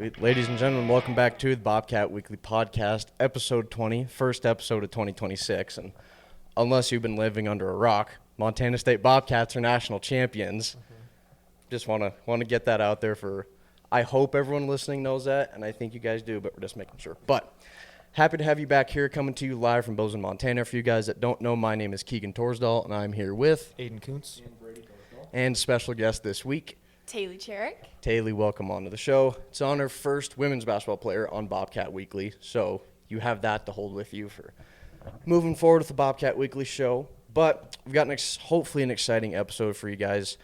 Ladies and gentlemen, welcome back to the Bobcat Weekly Podcast, episode 20, first episode of 2026. And unless you've been living under a rock, Montana State Bobcats are national champions. Just want to get that out there for, I hope everyone listening knows that, and I think you guys do, but we're just making sure. But happy to have you back here, coming to you live from Bozeman, Montana. For you guys that don't know, my name is Keegan Torsdahl, and I'm here with Aiden Kuntz. And special guest this week, Taylee Chirrick. Taylee, welcome onto the show. It's on our first women's basketball player on Bobcat Weekly, so you have that to hold with you for moving forward with the Bobcat Weekly show. But we've got hopefully an exciting episode for you guys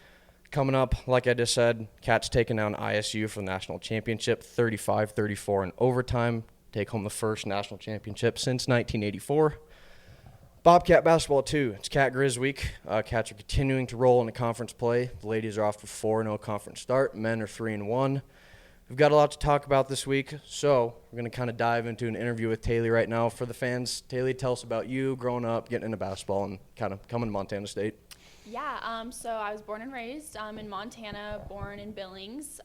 coming up. Like I just said, Cats taking down ISU for the national championship, 35-34 in overtime. Take home the first national championship since 1984. Bobcat basketball, too. It's Cat Grizz week. Cats are continuing to roll into conference play. The ladies are off to 4-0 conference start. Men are 3-1. We've got a lot to talk about this week, so we're going to kind of dive into an interview with Taylee right now. For the fans, Taylee, tell us about you growing up, getting into basketball, and kind of coming to Montana State. Yeah, so I was born and raised in Montana, born in Billings,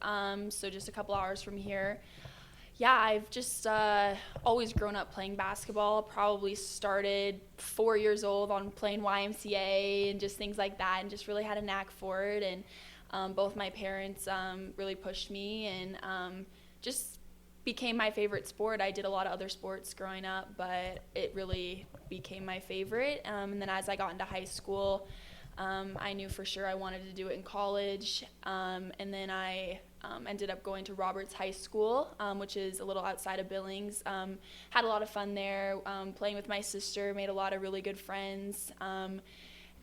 so just a couple hours from here. Yeah, I've just always grown up playing basketball. Probably started 4 years old on playing YMCA and just things like that, and just really had a knack for it. And both my parents really pushed me, and just became my favorite sport. I did a lot of other sports growing up, but it really became my favorite. And then as I got into high school, I knew for sure I wanted to do it in college. And then I ended up going to Roberts High School, which is a little outside of Billings. Had a lot of fun there, playing with my sister, made a lot of really good friends.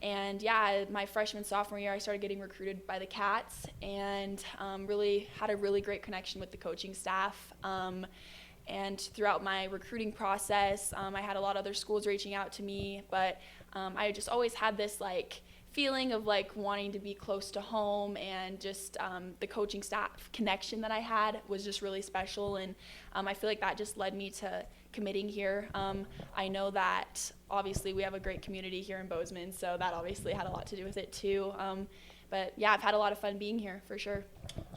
And yeah, my freshman, sophomore year, I started getting recruited by the Cats, and really had a really great connection with the coaching staff. And throughout my recruiting process, I had a lot of other schools reaching out to me, but I just always had this feeling of wanting to be close to home, and just the coaching staff connection that I had was just really special, and I feel like that just led me to committing here. I know that obviously we have a great community here in Bozeman, so that obviously had a lot to do with it too. But yeah, I've had a lot of fun being here for sure.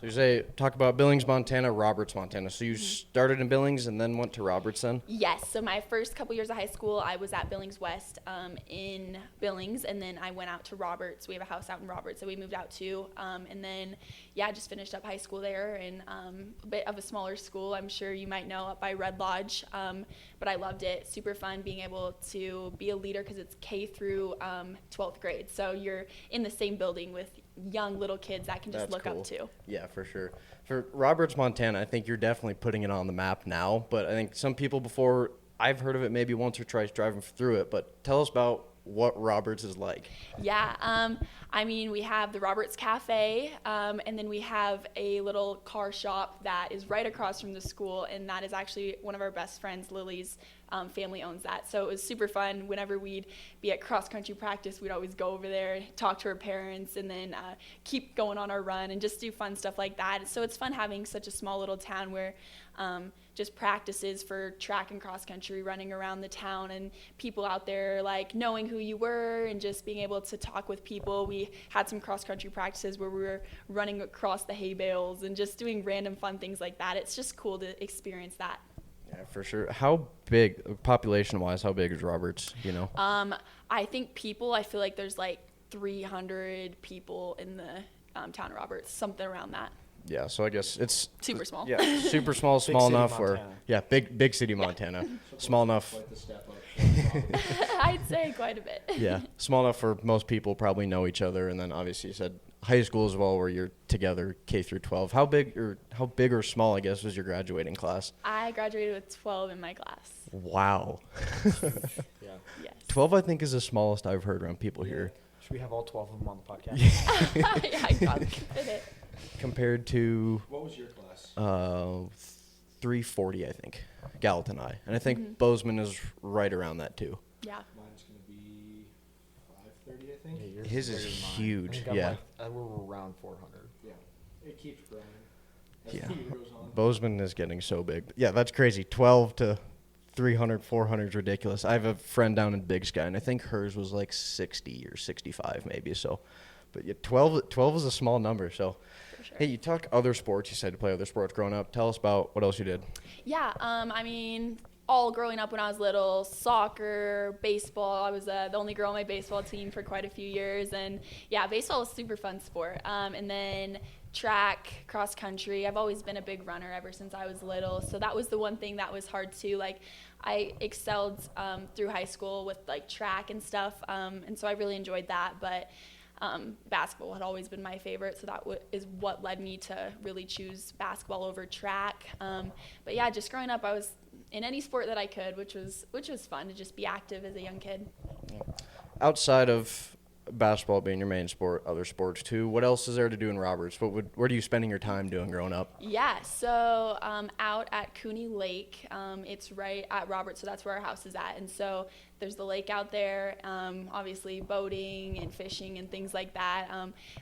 So you talk about Billings, Montana, Roberts, Montana. So you started in Billings and then went to Roberts then? Yes. So my first couple years of high school, I was at Billings West in Billings, and then I went out to Roberts. We have a house out in Roberts that we moved out to. And then, yeah, I just finished up high school there in a bit of a smaller school. I'm sure you might know, up by Red Lodge. But I loved it. Super fun being able to be a leader, because it's K through 12th grade. So you're in the same building with young little kids that can just look cool. up to. Yeah, for sure. For Roberts, Montana, I think you're definitely putting it on the map now, but I think some people before, I've heard of it maybe once or twice driving through it, but tell us about what Roberts is like. Yeah, I mean, we have the Roberts Cafe, and then we have a little car shop that is right across from the school, and that is actually one of our best friends, Lily's family owns that. So it was super fun. Whenever we'd be at cross-country practice, we'd always go over there, talk to her parents, and then keep going on our run and just do fun stuff like that. So it's fun having such a small little town where just practices for track and cross-country running around the town, and people out there knowing who you were and just being able to talk with people. We had some cross-country practices where we were running across the hay bales and just doing random fun things like that. It's just cool to experience that. Yeah, for sure. How big, population-wise, how big is Roberts, you know? I think I feel like there's 300 people in the town of Roberts, something around that. Yeah, so I guess it's super small. Yeah, super small, small enough Montana. where, yeah, big city Montana, small enough. Quite the step up. I'd say quite a bit. Yeah, small enough for most people probably know each other, and then obviously you said high school as well, where you're together K through 12. How big or small, I guess, was your graduating class? I graduated with 12 in my class. Wow. Yeah. Yes. 12, I think, is the smallest I've heard around people here. Should we have all 12 of them on the podcast? Yeah, I probably could fit it. Compared to What was your class? 340, I think, Gallatin High, and I think Bozeman is right around that too. Yeah. Mine's going to be 530, I think. Yeah, His is huge. Yeah. We're around 400. Yeah. It keeps growing. As Yeah. the year goes on. Bozeman is getting so big. Yeah, that's crazy. 12 to 300, 400 is ridiculous. I have a friend down in Big Sky, and I think hers was 60 or 65 maybe. So But yeah, 12 is a small number. So, For sure. hey, you talk other sports. You said to play other sports growing up. Tell us about what else you did. Yeah, I mean, all growing up when I was little, soccer, baseball. I was the only girl on my baseball team for quite a few years. And, yeah, baseball was a super fun sport. And then track, cross country. I've always been a big runner ever since I was little. So that was the one thing that was hard, too. Like, I excelled through high school with, like, track and stuff. And so I really enjoyed that. But basketball had always been my favorite, so that is what led me to really choose basketball over track. But yeah, just growing up, I was in any sport that I could, which was fun to just be active as a young kid. Outside of basketball being your main sport, other sports too, what else is there to do in Roberts? What are you spending your time doing growing up? Yeah, so out at Cooney Lake, it's right at Roberts, so that's where our house is at. And so there's the lake out there, obviously boating and fishing and things like that.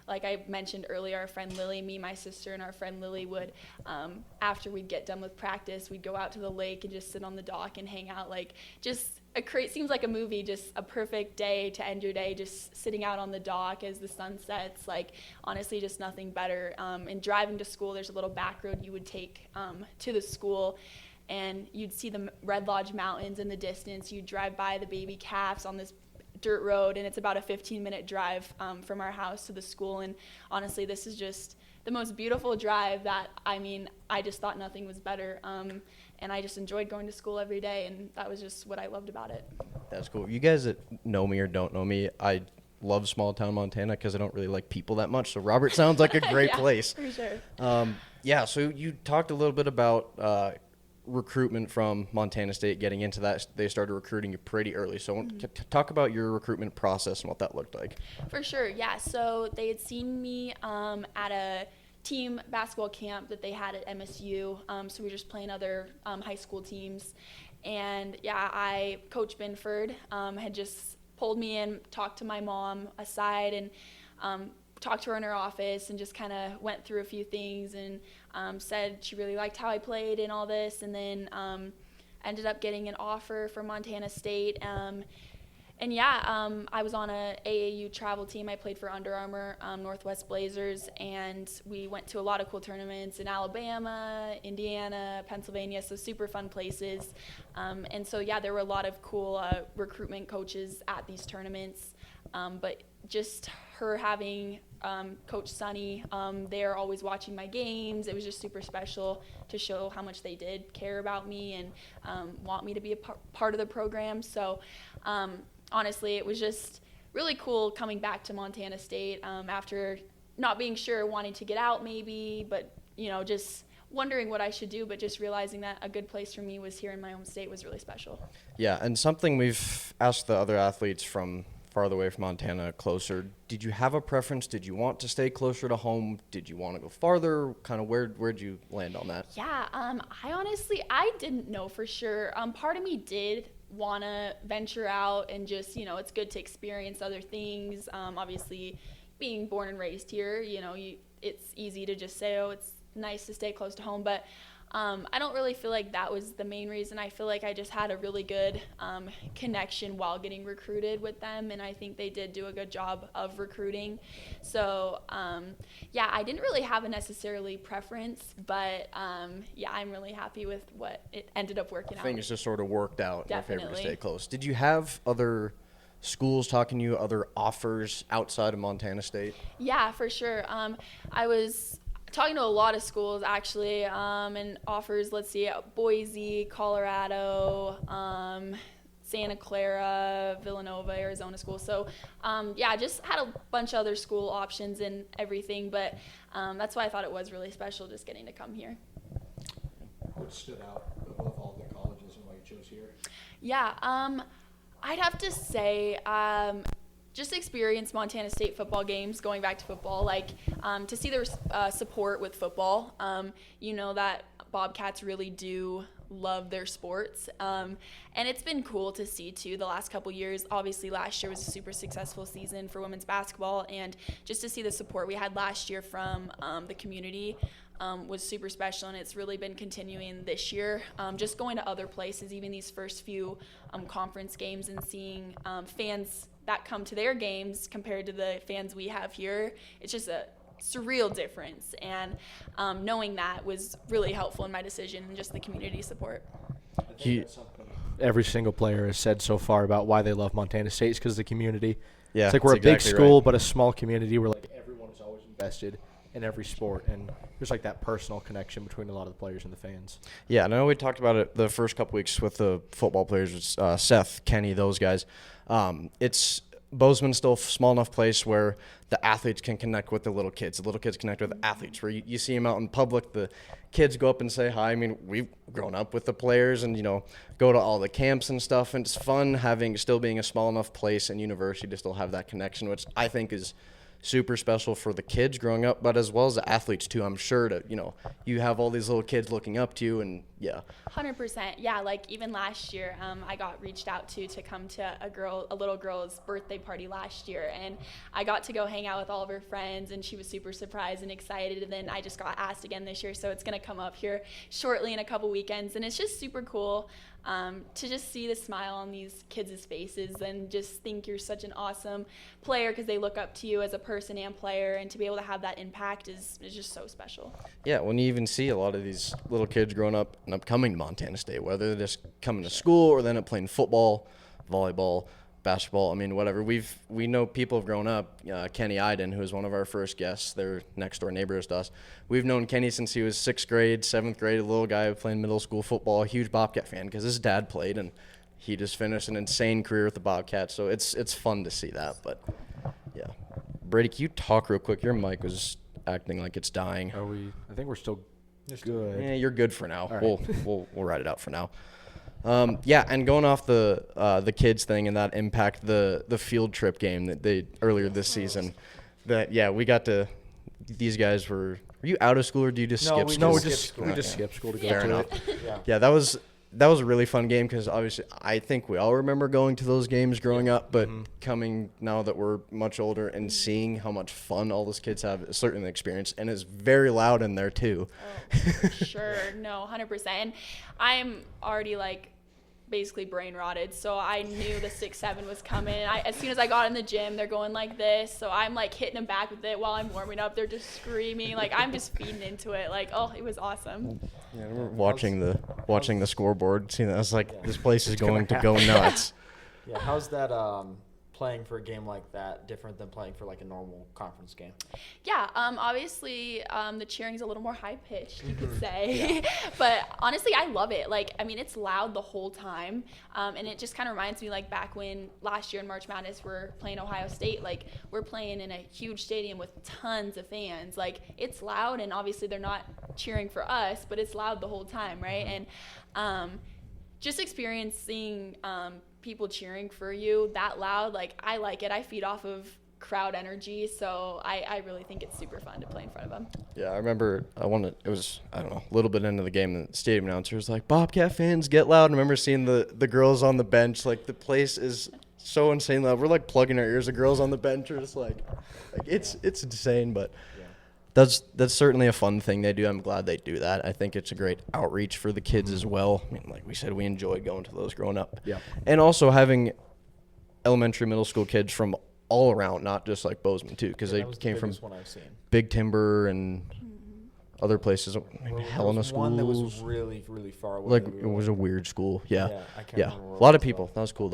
Like I mentioned earlier, our friend Lily, me, my sister, and our friend Lily would, after we'd get done with practice, we'd go out to the lake and just sit on the dock and hang out. Like, just seems like a movie, just a perfect day to end your day, just sitting out on the dock as the sun sets. Like, honestly, just nothing better. And driving to school, there's a little back road you would take to the school, and you'd see the Red Lodge Mountains in the distance. You'd drive by the baby calves on this dirt road, and it's about a 15-minute drive from our house to the school. And honestly, this is just the most beautiful drive that, I mean, I just thought nothing was better. And I just enjoyed going to school every day, and that was just what I loved about it. That's cool. You guys that know me or don't know me, I love small town Montana because I don't really like people that much. So Robert sounds like a great Yeah, place. For sure. Yeah, so you talked a little bit about recruitment from Montana State, getting into that. They started recruiting you pretty early. So talk about your recruitment process and what that looked like. For sure, yeah. So they had seen me at a team basketball camp that they had at MSU. So we were just playing other high school teams. And yeah, Coach Binford had just pulled me in, talked to my mom aside, and talked to her in her office and just kind of went through a few things, and said she really liked how I played and all this. And then ended up getting an offer from Montana State. And yeah, I was on a AAU travel team. I played for Under Armour, Northwest Blazers, and we went to a lot of cool tournaments in Alabama, Indiana, Pennsylvania, so super fun places. And so yeah, there were a lot of cool recruitment coaches at these tournaments. But just her having Coach Sonny there always watching my games, it was just super special to show how much they did care about me and want me to be a part of the program. So honestly, it was just really cool coming back to Montana State after not being sure, wanting to get out maybe, but, you know, just wondering what I should do, but just realizing that a good place for me was here in my home state was really special. Yeah, and something we've asked the other athletes from farther away from Montana, closer, did you have a preference? Did you want to stay closer to home? Did you want to go farther? Kind of where'd you land on that? Yeah, I didn't know for sure. Part of me did want to venture out and just, you know, it's good to experience other things. Obviously, being born and raised here, you know, it's easy to just say, oh, it's nice to stay close to home, but I don't really feel like that was the main reason. I feel like I just had a really good connection while getting recruited with them, and I think they did do a good job of recruiting. So, yeah, I didn't really have a necessarily preference, but, yeah, I'm really happy with what it ended up working out. Things just sort of worked out in your favor to Definitely. stay close. Did you have other schools talking to you, other offers outside of Montana State? Yeah, for sure. I was talking to a lot of schools actually, and offers, let's see, Boise, Colorado, Santa Clara, Villanova, Arizona school. So yeah, I just had a bunch of other school options and everything, but that's why I thought it was really special just getting to come here. What stood out above all the colleges and why you chose here? Yeah, I'd have to say just experience Montana State football games, going back to football, like to see their support with football. You know that Bobcats really do love their sports, and it's been cool to see too the last couple years. Obviously last year was a super successful season for women's basketball, and just to see the support we had last year from the community was super special, and it's really been continuing this year. Just going to other places, even these first few conference games, and seeing fans that come to their games compared to the fans we have here, it's just a surreal difference. And knowing that was really helpful in my decision and just the community support. I think that's something Every single player has said so far about why they love Montana State is because of the community. Yeah, It's like we're a that's big exactly school, right. but a small community where like everyone is always invested in every sport, and there's like that personal connection between a lot of the players and the fans. Yeah, and I know we talked about it the first couple weeks with the football players, Seth, Kenny, those guys. Bozeman's still a small enough place where the athletes can connect with the little kids. The little kids connect with the athletes. Where you see them out in public, the kids go up and say hi. I mean, we've grown up with the players and, go to all the camps and stuff. And it's fun still being a small enough place and university to still have that connection, which I think is super special for the kids growing up, but as well as the athletes too. I'm sure that, you have all these little kids looking up to you, and yeah. 100%. Yeah, like even last year, I got reached out to come to a little girl's birthday party last year, and I got to go hang out with all of her friends, and she was super surprised and excited. And then I just got asked again this year, so it's going to come up here shortly in a couple weekends, and it's just super cool to just see the smile on these kids' faces and just think you're such an awesome player because they look up to you as a person and player, and to be able to have that impact is just so special. Yeah, when you even see a lot of these little kids growing up and coming to Montana State, whether they're just coming to school or then up playing football, volleyball, basketball, I mean, whatever. We know people have grown up. Kenny Iden, who was one of our first guests, they're next door neighbors to us. We've known Kenny since he was 6th grade, 7th grade, a little guy playing middle school football, a huge Bobcat fan because his dad played, and he just finished an insane career with the Bobcats. So it's fun to see that. But, yeah. Brady, can you talk real quick? Your mic was acting like it's dying. Are we? I think we're still good. Yeah, you're good for now. All right. We'll ride it out for now. Yeah, and going off the kids thing and that impact the field trip game that they earlier this season. We got to. These guys were you out of school or do you just skip school? we just skipped school to go Fair to enough. it. Yeah. Yeah, that was a really fun game because obviously I think we all remember going to those games growing up, but coming now that we're much older and seeing how much fun all those kids have is certainly an experience, and it's very loud in there too. Oh, for sure. No, 100%. And I'm already basically brain rotted, so I knew the 6-7 was coming. As soon as I got in the gym, they're going like this, so I'm hitting them back with it while I'm warming up. They're just screaming, I'm just feeding into it. It was awesome. Yeah, I remember watching the scoreboard, seeing that I was like, this place is going to go nuts. Yeah, how's that playing for a game like that different than playing for a normal conference game? Yeah, obviously the cheering's a little more high pitched, you could say. But honestly, I love it. It's loud the whole time. And it just kind of reminds me back when last year in March Madness we're playing Ohio State, we're playing in a huge stadium with tons of fans. It's loud, and obviously they're not cheering for us, but it's loud the whole time, right? And just experiencing people cheering for you that loud, I like it. I feed off of crowd energy, so I really think it's super fun to play in front of them. Yeah, I remember it was, I don't know, a little bit into the game, the stadium announcer was like, Bobcat fans, get loud. And I remember seeing the girls on the bench, the place is so insane loud. We're plugging our ears. The girls on the bench are just it's insane, but that's certainly a fun thing they do. I'm glad they do that. I think it's a great outreach for the kids as well. I mean, like we said, we enjoyed going to those growing up. Yeah. And also having elementary, middle school kids from all around, not just Bozeman too, because they came from one I've seen. Big Timber and other places. Maybe Helena Schools. One that was really, really far away. It was a weird school. Yeah. I can't Yeah. remember where A lot it of was, people. That was cool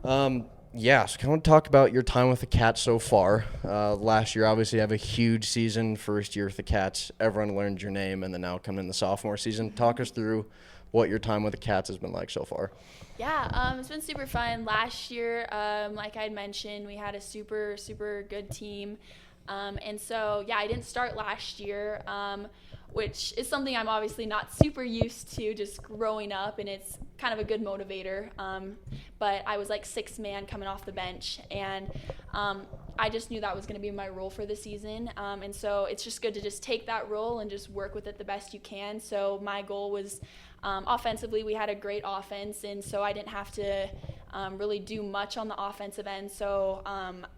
though. Yeah, so kind of talk about your time with the Cats so far. Last year, obviously, you have a huge season. First year with the Cats, everyone learned your name, and then now coming in the sophomore season. Talk us through what your time with the Cats has been like so far. Yeah, it's been super fun. Last year, like I had mentioned, we had a super, super good team. And so, I didn't start last year, which is something I'm obviously not super used to just growing up, and it's kind of a good motivator. But I was 6th man coming off the bench, and I just knew that was going to be my role for the season. And so it's just good to just take that role and just work with it the best you can. So my goal was offensively, we had a great offense, and so I didn't have to really do much on the offensive end. So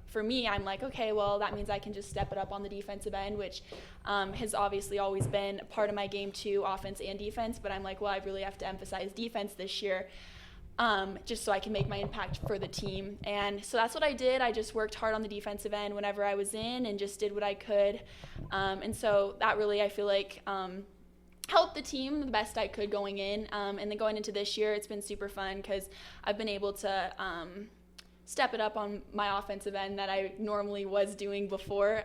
for me, I'm okay, well, that means I can just step it up on the defensive end, which has obviously always been part of my game too, offense and defense. But I'm well, I really have to emphasize defense this year. just so I can make my impact for the team. And so that's what I did. I just worked hard on the defensive end whenever I was in and just did what I could. And so that really, I feel like, helped the team the best I could going in. And then going into this year, it's been super fun because I've been able to step it up on my offensive end that I normally was doing before,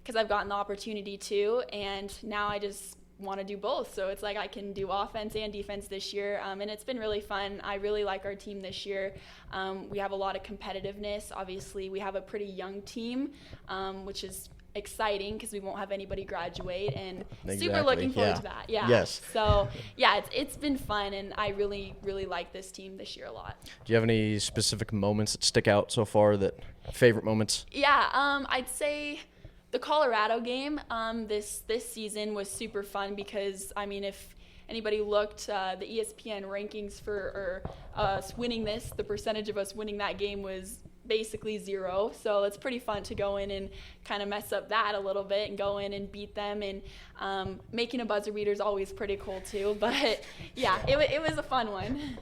because I've gotten the opportunity to, and now I just want to do both. So it's like I can do offense and defense this year, and it's been really fun. I really like our team this year. We have a lot of competitiveness. Obviously, we have a pretty young team, which is exciting because we won't have anybody graduate, and super looking forward to that. Yeah. Yes. So yeah, it's been fun, and I really like this team this year a lot. Do you have any specific moments that stick out so far, that favorite moments? Yeah, I'd say the Colorado game this season was super fun because, I mean, if anybody looked, the ESPN rankings for us winning this, the percentage of us winning that game was basically 0. So it's pretty fun to go in and kind of mess up that a little bit and go in and beat them. And making a buzzer beater is always pretty cool too. But yeah, it was a fun one.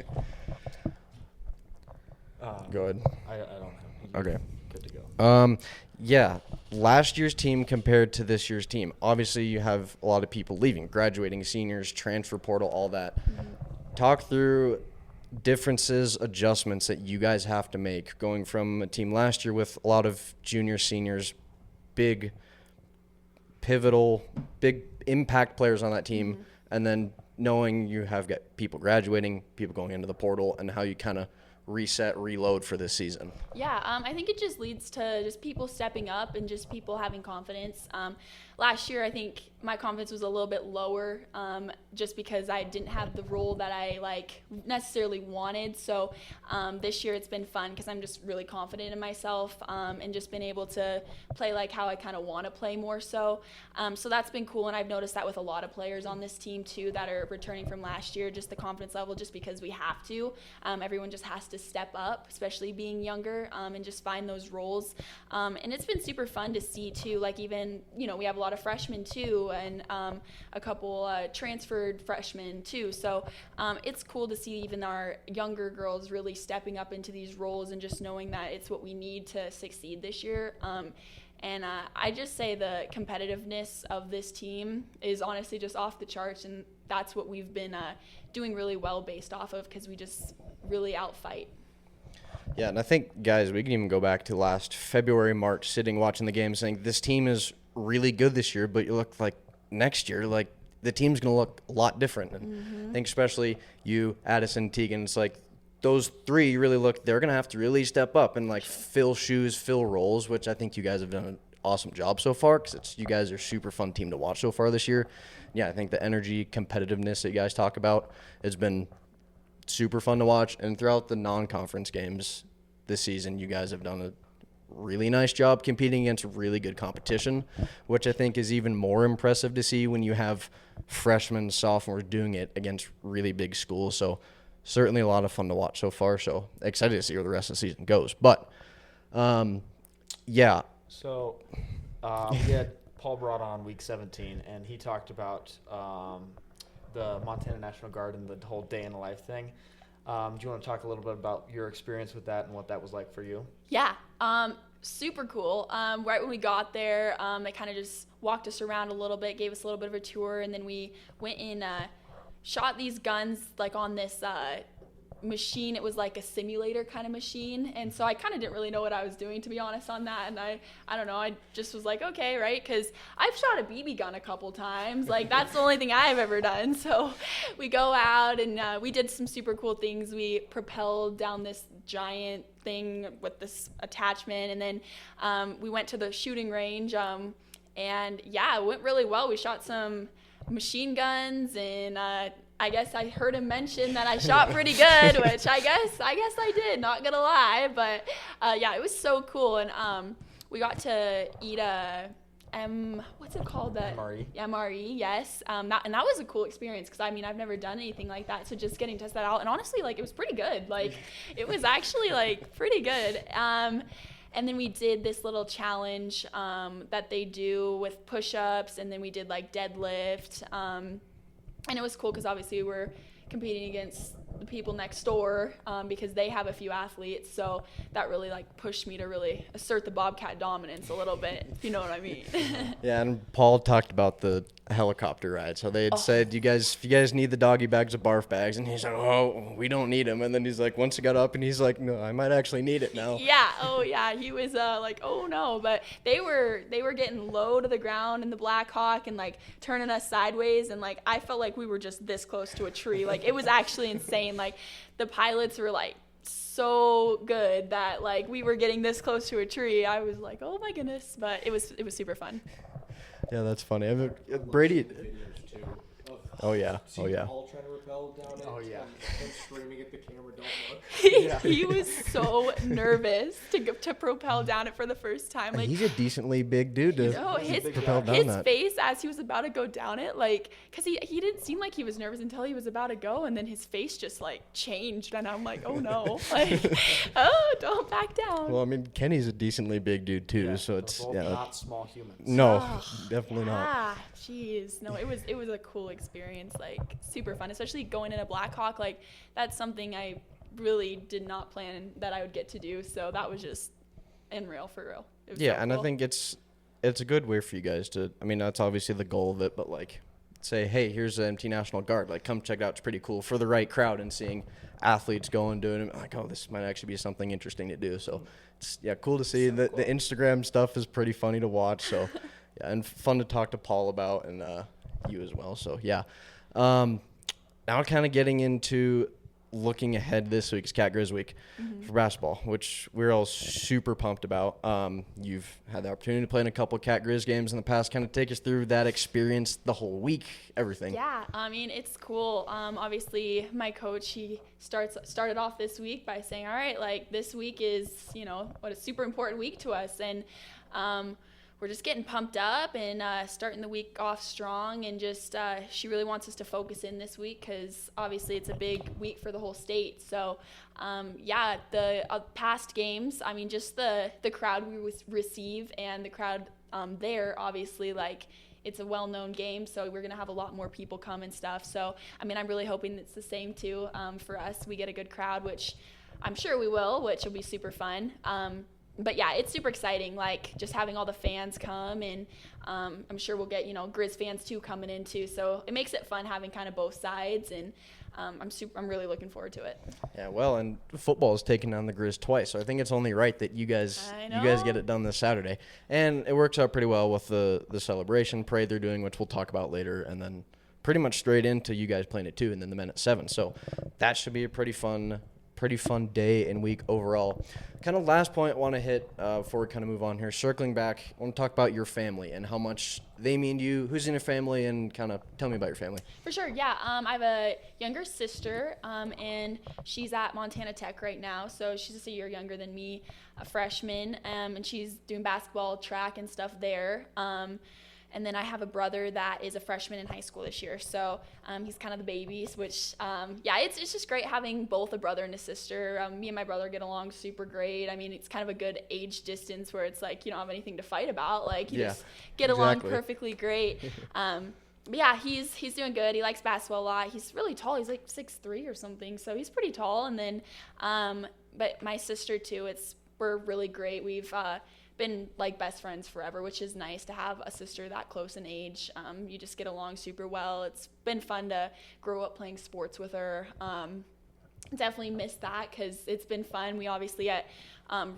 Go ahead. I don't have. Okay. Good to go. Yeah, last year's team compared to this year's team. Obviously, you have a lot of people leaving, graduating, seniors, transfer portal, all that. Talk through differences, adjustments that you guys have to make going from a team last year with a lot of junior, seniors, big, pivotal, big impact players on that team, and then knowing you have got people graduating, people going into the portal, and how you kind of reset, reload for this season. Yeah, I think it just leads to just people stepping up and just people having confidence. Last year, I think my confidence was a little bit lower, just because I didn't have the role that I necessarily wanted. So this year it's been fun because I'm just really confident in myself, and just been able to play like how I kind of want to play more so. So that's been cool, and I've noticed that with a lot of players on this team too that are returning from last year, just the confidence level, just because we have to. Everyone just has to step up, especially being younger, and just find those roles. And it's been super fun to see too, like even, we have a lot of freshmen too, and a couple transferred freshmen too. So it's cool to see even our younger girls really stepping up into these roles and just knowing that it's what we need to succeed this year. And I just say the competitiveness of this team is honestly just off the charts, and that's what we've been doing really well based off of, because we just really outfight. Yeah, and I think, guys, we can even go back to last February, March, sitting watching the game saying this team is really good this year, but you look like next year, like the team's going to look a lot different. And I think especially you, Addison, Tegan, it's like those three really look, they're going to have to really step up and fill shoes, fill roles, which I think you guys have done an awesome job so far, because you guys are a super fun team to watch so far this year. Yeah, I think the energy, competitiveness that you guys talk about has been super fun to watch. And throughout the non-conference games this season, you guys have done a really nice job competing against really good competition, which I think is even more impressive to see when you have freshmen, sophomores doing it against really big schools. So certainly a lot of fun to watch so far. So excited to see where the rest of the season goes. But yeah. So we had Paul brought on week 17, and he talked about the Montana National Guard and the whole day in the life thing. Do you want to talk a little bit about your experience with that and what that was like for you? Yeah, super cool. Right when we got there, they kind of just walked us around a little bit, gave us a little bit of a tour, and then we went and shot these guns on this machine. It was like a simulator kind of machine, and so I kind of didn't really know what I was doing, to be honest, on that. And I don't know, I just was like, okay, right, because I've shot a BB gun a couple times. That's the only thing I've ever done. So we go out and we did some super cool things. We propelled down this giant thing with this attachment, and then we went to the shooting range, and yeah, it went really well. We shot some machine guns, and I guess I heard him mention that I shot pretty good, which I guess I did, not gonna lie. But yeah, it was so cool, and we got to eat a what's it called? MRE. MRE, yes. And that was a cool experience, because I've never done anything like that. So just getting to test that out, and honestly, it was pretty good. It was actually pretty good. And then we did this little challenge that they do with push-ups, and then we did deadlift. And it was cool because obviously we're competing against the people next door because they have a few athletes. So that really like pushed me to really assert the Bobcat dominance a little bit, if you know what I mean. Yeah, and Paul talked about the helicopter ride. So they had said, if you guys need the doggy bags of barf bags, and he's like, oh, we don't need them. And then he's like, once he got up, and he's like, no, I might actually need it now. Yeah. Oh, yeah. He was like, oh no. But they were getting low to the ground in the Black Hawk and like turning us sideways, and like I felt like we were just this close to a tree. Like it was actually insane. Like the pilots were like so good that like we were getting this close to a tree. I was like, oh my goodness. But it was super fun. Yeah, that's funny. Brady. Videos too. Oh yeah. Seeing Paul trying to rappel down it. Oh, yeah. And screaming at the camera, don't look. He was so nervous to propel down it for the first time. Like He's a decently big dude to propel down his that. face as he was about to go down it, like, because he didn't seem like he was nervous until he was about to go, and then his face just like changed, and I'm like, oh no, like, oh, don't back down. Well, I mean, Kenny's a decently big dude too, Yeah, so they're it's both not small humans. No, Ugh, definitely not. Yeah, jeez, no, it was a cool experience, like super fun, especially going in a Black Hawk. Like that's something I really did not plan that I would get to do, so that was just unreal for real. It was Yeah, so and I cool. think it's a good way for you guys to. I mean, that's obviously the goal of it, but like, say, hey, here's the MT National Guard. Like, come check it out. It's pretty cool for the right crowd, and seeing athletes go and doing it. Like, oh, this might actually be something interesting to do. So, it's cool to see. The Instagram stuff is pretty funny to watch. So, yeah, and fun to talk to Paul about, and you as well. So, yeah. Now, kind of getting into looking ahead this week is Cat Grizz Week for basketball, which we're all super pumped about. You've had the opportunity to play in a couple Cat Grizz games in the past. Kind of take us through that experience, the whole week, everything. Yeah, I mean, it's cool. Obviously, my coach, he started off this week by saying, all right, like, this week is, what a super important week to us. And we're just getting pumped up and starting the week off strong. And just she really wants us to focus in this week because, obviously, it's a big week for the whole state. So, the past games, I mean, just the crowd we receive and the crowd there, obviously, like, it's a well-known game, so we're going to have a lot more people come and stuff. So, I mean, I'm really hoping it's the same, too, for us. We get a good crowd, which I'm sure we will, which will be super fun. But, yeah, it's super exciting, like, just having all the fans come, and I'm sure we'll get, Grizz fans, too, coming in, too. So it makes it fun having kind of both sides, and I'm really looking forward to it. Yeah, well, and football is taking on the Grizz twice, so I think it's only right that you guys get it done this Saturday. And it works out pretty well with the celebration parade they're doing, which we'll talk about later, and then pretty much straight into you guys playing it too, and then the men at 7. So that should be a pretty fun day and week overall. Kind of last point I want to hit before we kind of move on here. Circling back, I want to talk about your family and how much they mean to you. Who's in your family, and kind of tell me about your family. For sure, yeah. I have a younger sister, and she's at Montana Tech right now. So she's just a year younger than me, a freshman, and she's doing basketball, track, and stuff there. And then I have a brother that is a freshman in high school this year. So he's kind of the babies, which, it's just great having both a brother and a sister. Me and my brother get along super great. I mean, it's kind of a good age distance where it's like you don't have anything to fight about. Like, you just get along perfectly great. But yeah, he's doing good. He likes basketball a lot. He's really tall. He's like 6'3" or something. So he's pretty tall. And then, but my sister too, we're really great. We've been like best friends forever, which is nice to have a sister that close in age. You just get along super well. It's been fun to grow up playing sports with her. Definitely missed that because it's been fun. We obviously at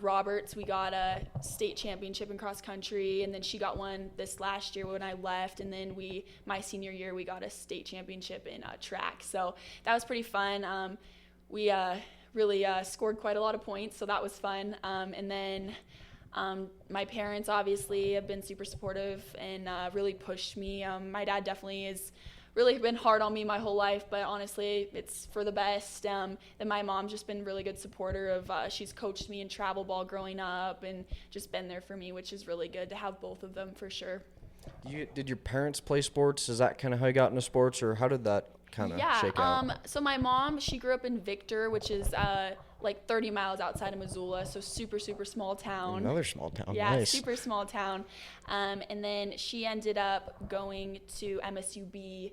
Roberts, we got a state championship in cross country, and then she got one this last year when I left, and then my senior year we got a state championship in track. So that was pretty fun. We really scored quite a lot of points, so that was fun. And then my parents obviously have been super supportive and really pushed me. My dad definitely has really been hard on me my whole life, but honestly, it's for the best. And my mom's just been a really good supporter of, she's coached me in travel ball growing up and just been there for me, which is really good to have both of them for sure. Did your parents play sports? Is that kind of how you got into sports, or how did that kind of shake out? So my mom, she grew up in Victor, which is like 30 miles outside of Missoula, so super, super small town. Another small town. Yeah, Nice. super small town. And then she ended up going to MSUB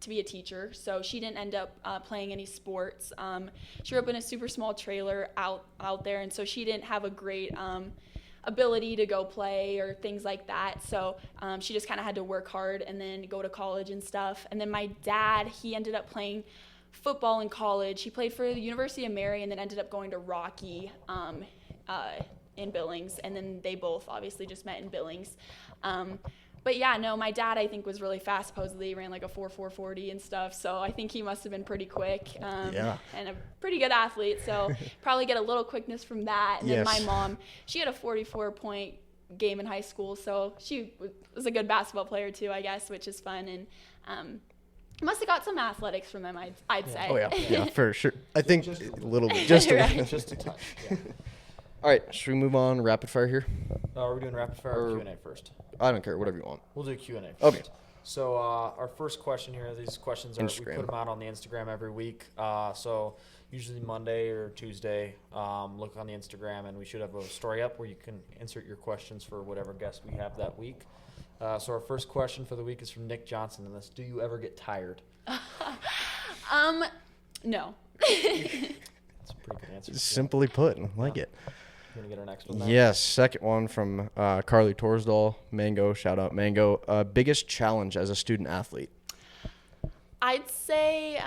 to be a teacher, so she didn't end up playing any sports. She grew up in a super small trailer out there, and so she didn't have a great ability to go play or things like that. So she just kind of had to work hard and then go to college and stuff. And then my dad, he ended up playing football in college. He played for the University of Mary and then ended up going to Rocky in Billings. And then they both obviously just met in Billings. But yeah, no, my dad, I think, was really fast. Supposedly he ran like a 4.40 and stuff. So I think he must have been pretty quick and a pretty good athlete. So probably get a little quickness from that. And then my mom, she had a 44-point game in high school. So she was a good basketball player too, I guess, which is fun. And must have got some athletics from them, I'd say. Oh, yeah, for sure. I think Just a a little bit. Just a little. Right. Just a touch. Yeah. All right, should we move on rapid fire here? Are we doing rapid fire or Q&A first? I don't care, whatever you want. We'll do Q&A first. Okay. So our first question here, these questions are, we Instagram. put them out on the Instagram every week. So usually Monday or Tuesday, look on the Instagram, and we should have a story up where you can insert your questions for whatever guest we have that week. So our first question for the week is from Nick Johnson, and this: do you ever get tired? No. That's a pretty good answer. Simply put, I like it. You want to get our next one now? Yes, second one from Carly Torsdahl, Mango, shout out Mango. Biggest challenge as a student athlete? I'd say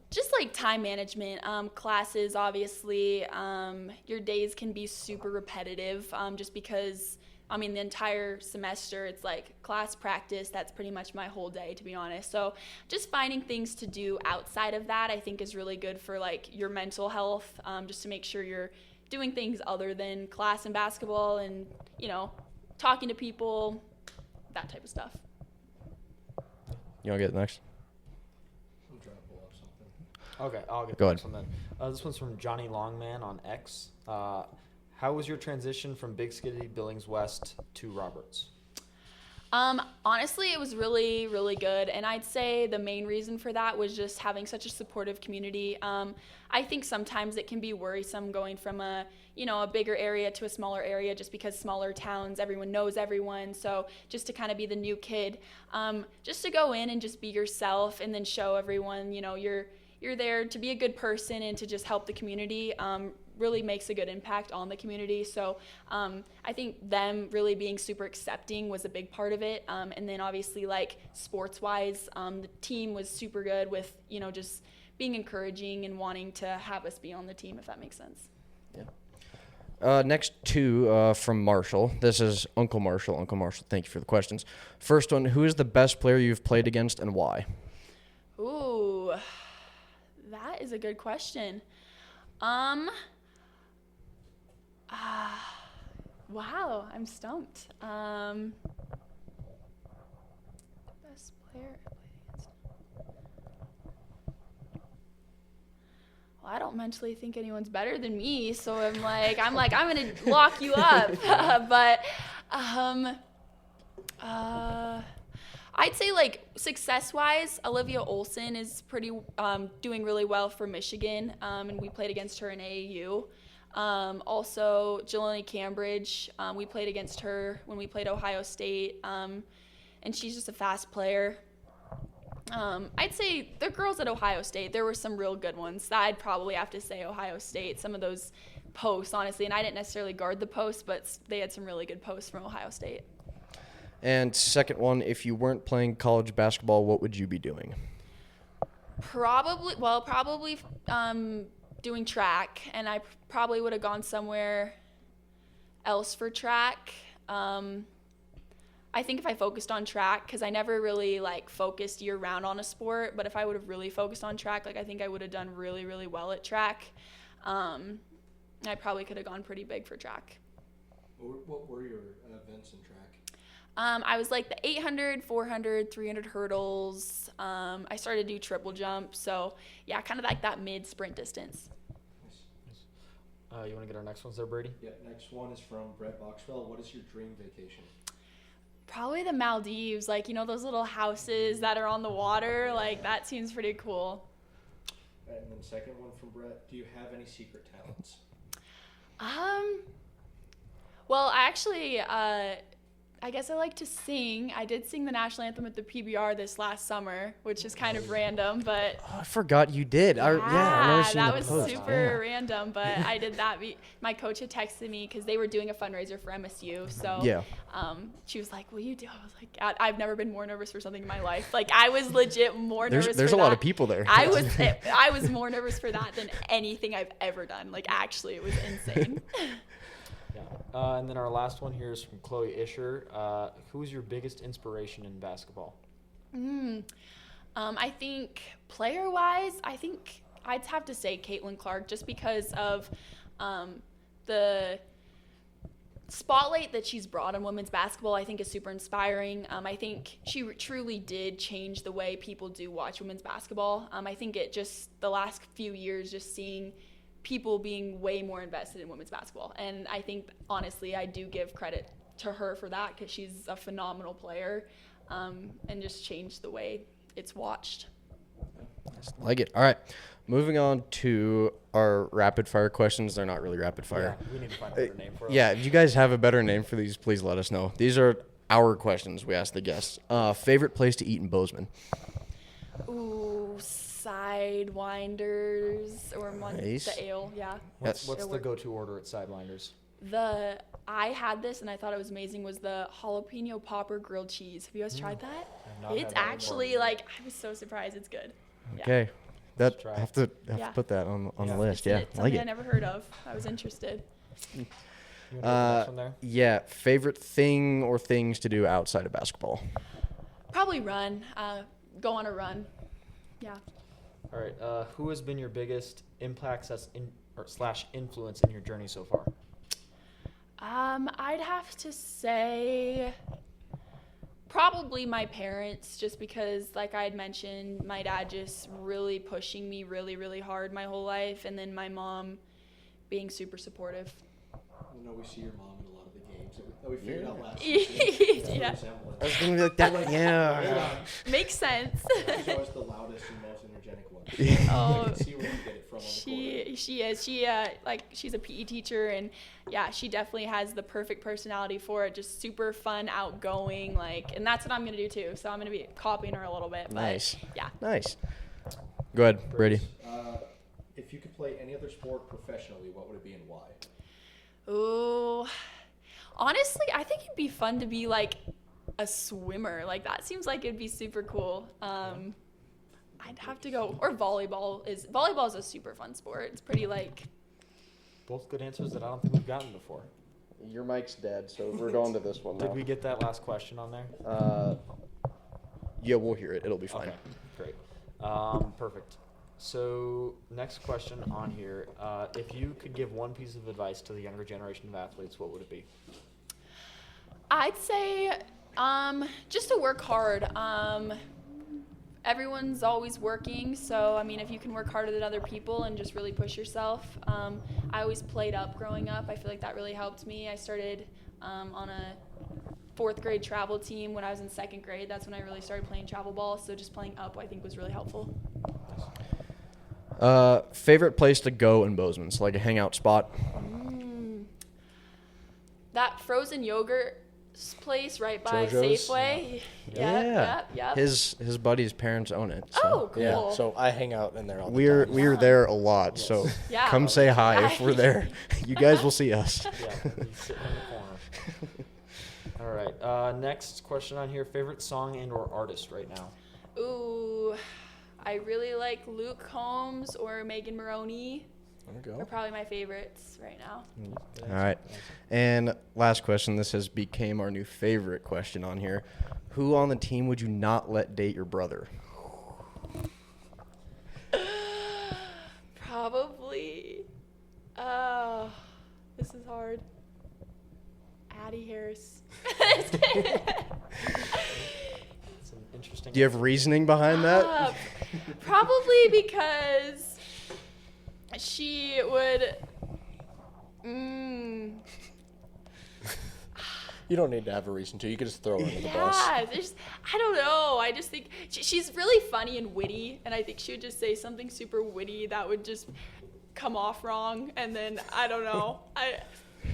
just like time management. Classes, obviously, your days can be super repetitive just because, the entire semester, it's like class practice. That's pretty much my whole day, to be honest. So just finding things to do outside of that, I think, is really good for like your mental health, just to make sure you're doing things other than class and basketball and, talking to people, that type of stuff. You want to get next? I'm trying to pull up something. Okay, I'll get Go the ahead. next one then. This one's from Johnny Longman on X. How was your transition from Big Skiddy, Billings West to Roberts? Honestly, it was really, really good. And I'd say the main reason for that was just having such a supportive community. I think sometimes it can be worrisome going from a bigger area to a smaller area just because smaller towns, everyone knows everyone. So just to kind of be the new kid, just to go in and just be yourself and then show everyone, you're there to be a good person and to just help the community, really makes a good impact on the community. So I think them really being super accepting was a big part of it. And then obviously, like, sports-wise, the team was super good with, just being encouraging and wanting to have us be on the team, if that makes sense. Next two from Marshall. This is Uncle Marshall. Uncle Marshall, thank you for the questions. First one, who is the best player you've played against and why? Ooh, that is a good question. Wow, I'm stumped. Best player I played against. Well, I don't mentally think anyone's better than me, so I'm gonna lock you up. But I'd say, like, success-wise, Olivia Olson is pretty doing really well for Michigan, and we played against her in AAU. Also, Jelani Cambridge, we played against her when we played Ohio State, and she's just a fast player. I'd say the girls at Ohio State, there were some real good ones. I'd probably have to say Ohio State, some of those posts, honestly, and I didn't necessarily guard the posts, but they had some really good posts from Ohio State. And second one, if you weren't playing college basketball, what would you be doing? Probably doing track, and I probably would have gone somewhere else for track. I think if I focused on track, because I never really focused year round on a sport, but if I would have really focused on track, I think I would have done really, really well at track. I probably could have gone pretty big for track. What were your events in track? I was the 800, 400, 300 hurdles. I started to do triple jump. So, yeah, kind of like that mid-sprint distance. You want to get our next ones there, Brady? Yeah, next one is from Brett Boxwell. What is your dream vacation? Probably the Maldives. Those little houses that are on the water. That seems pretty cool. And then second one from Brett. Do you have any secret talents? Well, I actually I guess I like to sing. I did sing the national anthem at the PBR this last summer, which is kind of random, but Oh, I forgot you did. I remember seeing that the was post. super random, but I did that. My coach had texted me because they were doing a fundraiser for MSU, so Yeah. she was like, "Will you do?" I was like, "I've never been more nervous for something in my life." Like I was legit more nervous. There's for a lot that. of people there. I was more nervous for that than anything I've ever done. Like actually, it was insane. Yeah. And then our last one here is from Chloe Isher. Who is your biggest inspiration in basketball? I think player-wise, I think I'd have to say Caitlin Clark, just because of the spotlight that she's brought on women's basketball. I think is super inspiring. I think she truly did change the way people do watch women's basketball. I think it just the last few years, just seeing people being way more invested in women's basketball. And I think, honestly, I do give credit to her for that because she's a phenomenal player and just changed the way it's watched. Like it. All right. Moving on to our rapid fire questions. They're not really rapid fire. Yeah, we need to find a better name for it. Yeah, if you guys have a better name for these, please let us know. These are our questions we ask the guests. Favorite place to eat in Bozeman? Ooh, Sidewinders or Nice. the ale, yeah. What's That's- the go-to order at Sidewinders? I had this and I thought it was amazing was the jalapeno popper grilled cheese. Have you guys tried that? I've not It's had that before. actually like I was so surprised. It's good. Yeah. Okay. Let's try I it. have to Yeah. put that on the Yeah. list. It's Yeah, something like I it. never heard of. I was interested. You want to go to the next one there? Yeah, favorite thing or things to do outside of basketball? Probably run. Go on a run. Yeah. All right. Who has been your biggest impact / influence in your journey so far? I'd have to say probably my parents, just because, like I had mentioned, my dad just really pushing me really, really hard my whole life, and then my mom being super supportive. I know we see your mom in a lot of the games that we figured out last Yeah. season. Yeah. I was gonna be like that. Yeah. Makes sense. She's always the loudest and most energetic one. Oh, I can see where you get it from on the court. She is. She's a PE teacher, and yeah, she definitely has the perfect personality for it. Just super fun, outgoing, and that's what I'm gonna do too. So I'm gonna be copying her a little bit. But Nice. Yeah. Nice. Go ahead, Brady. If you could play any other sport professionally, what would it be and why? Ooh. Honestly, I think it'd be fun to be like a swimmer. Like that seems like it'd be super cool. I'd have to go or volleyball is a super fun sport. It's pretty Both good answers that I don't think we've gotten before. Your mic's dead, so we're going to this one Did we get that last question on there? Yeah, we'll hear it. It'll be fine. Okay, great. Perfect. So next question on here. If you could give one piece of advice to the younger generation of athletes, what would it be? I'd say just to work hard. Everyone's always working, so I mean, if you can work harder than other people and just really push yourself. I always played up growing up. I feel like that really helped me. I started on a 4th grade travel team when I was in 2nd grade. That's when I really started playing travel ball, so just playing up I think was really helpful. Favorite place to go in Bozeman? So like a hangout spot? That frozen yogurt place right by JoJo's? Safeway. Yep. His buddy's parents own it. So. Oh, cool. Yeah, so I hang out in there all the We're time. there a lot, so Yeah. come say hi if we're there. You guys will see us. Yeah, he's sitting in the corner. All right. Next question on here. Favorite song and/or artist right now? Ooh, I really like Luke Combs or Megan Maroney. There we Are probably my favorites right now. All right. And last question. This has became our new favorite question on here. Who on the team would you not let date your brother? Probably. Oh, this is hard. Addie Harris. Just kidding. It's an interesting. Do you have reasoning behind that? Probably because she would. You don't need to have a reason to. You can just throw her under the bus. Yeah, I don't know. I just think she's really funny and witty, and I think she would just say something super witty that would just come off wrong, and then I don't know.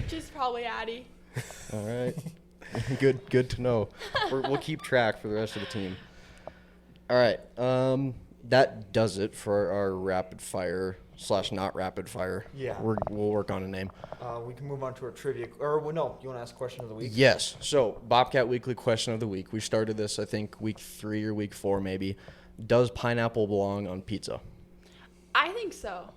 Just probably Addie. All right. Good to know. We'll keep track for the rest of the team. All right. That does it for our rapid fire / not rapid fire. Yeah. We'll work on a name. We can move on to our trivia. Or well, no, you want to ask question of the week? Yes. So Bobcat Weekly question of the week. We started this, I think, week 3 or week 4 maybe. Does pineapple belong on pizza? I think so.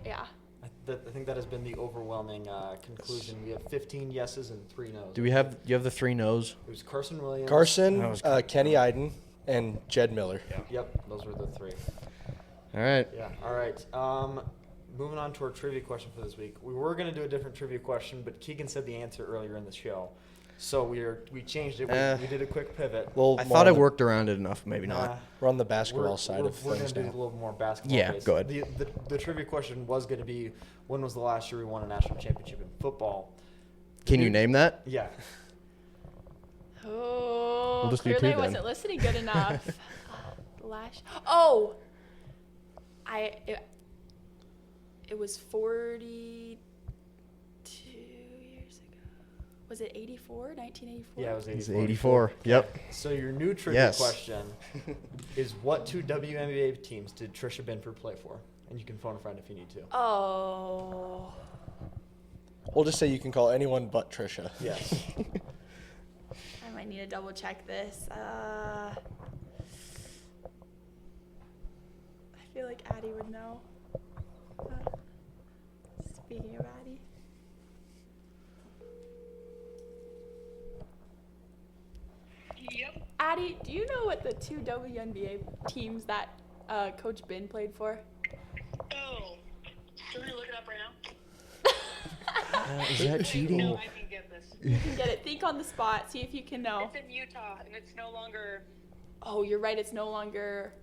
Yeah. I think that has been the overwhelming conclusion. We have 15 yeses and 3 nos. Do you have the 3 no's? It was Carson Williams. Carson, That was Kenny Iden, and Jed Miller. Yep, those were the 3. All right. Yeah. All right. Moving on to our trivia question for this week. We were going to do a different trivia question, but Keegan said the answer earlier in the show, so we changed it. We did a quick pivot. Well, I thought I worked around it enough. Maybe Nah, not. We're on the basketball side we're of going things to do now. a little more basketball. Yeah, based. go ahead. The trivia question was going to be, when was the last year we won a national championship in football? Can you name that? Yeah. Oh, We'll just do clearly 2 I then. wasn't listening good enough. It was 42 years ago. Was it 84? 1984? Yeah, it was It's 84. 84. Yep. So your new trivia Yes. question is, what 2 WNBA teams did Trisha Binford play for? And you can phone a friend if you need to. Oh. We'll just say you can call anyone but Trisha. Yes. I might need to double check this. I feel like Addie would know. Speaking of Addie. Yep. Addie, do you know what the 2 WNBA teams that Coach Bin played for? Oh. Can we look it up right now? Is that cheating? No, I can get this. You can get it. Think on the spot. See if you can know. It's in Utah, and it's no longer. Oh, you're right. It's no longer.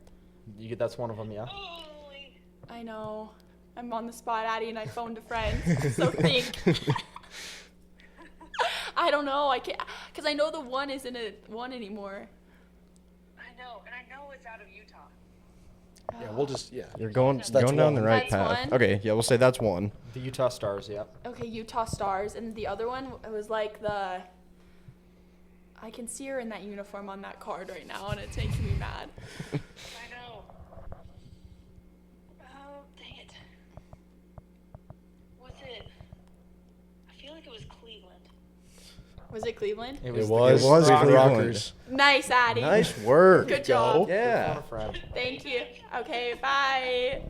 That's one of them, yeah? Holy. I know. I'm on the spot, Addie, and I phoned a friend. So think. I don't know. I can't, because I know the one isn't a one anymore. I know, and I know it's out of Utah. Yeah, we'll just, You're going That's down one. the right That's path. one. Okay. Yeah, we'll say that's one. The Utah Stars, yeah. Okay, Utah Stars, and the other one it was like the. I can see her in that uniform on that card right now, and it's making me mad. I know. Oh, dang it. Was it? I feel like it was Cleveland. Was it Cleveland? It the was Cleveland. Rockers. Nice, Addie. Nice work. Good job. Yeah. Phone a friend. Thank you. Okay, bye.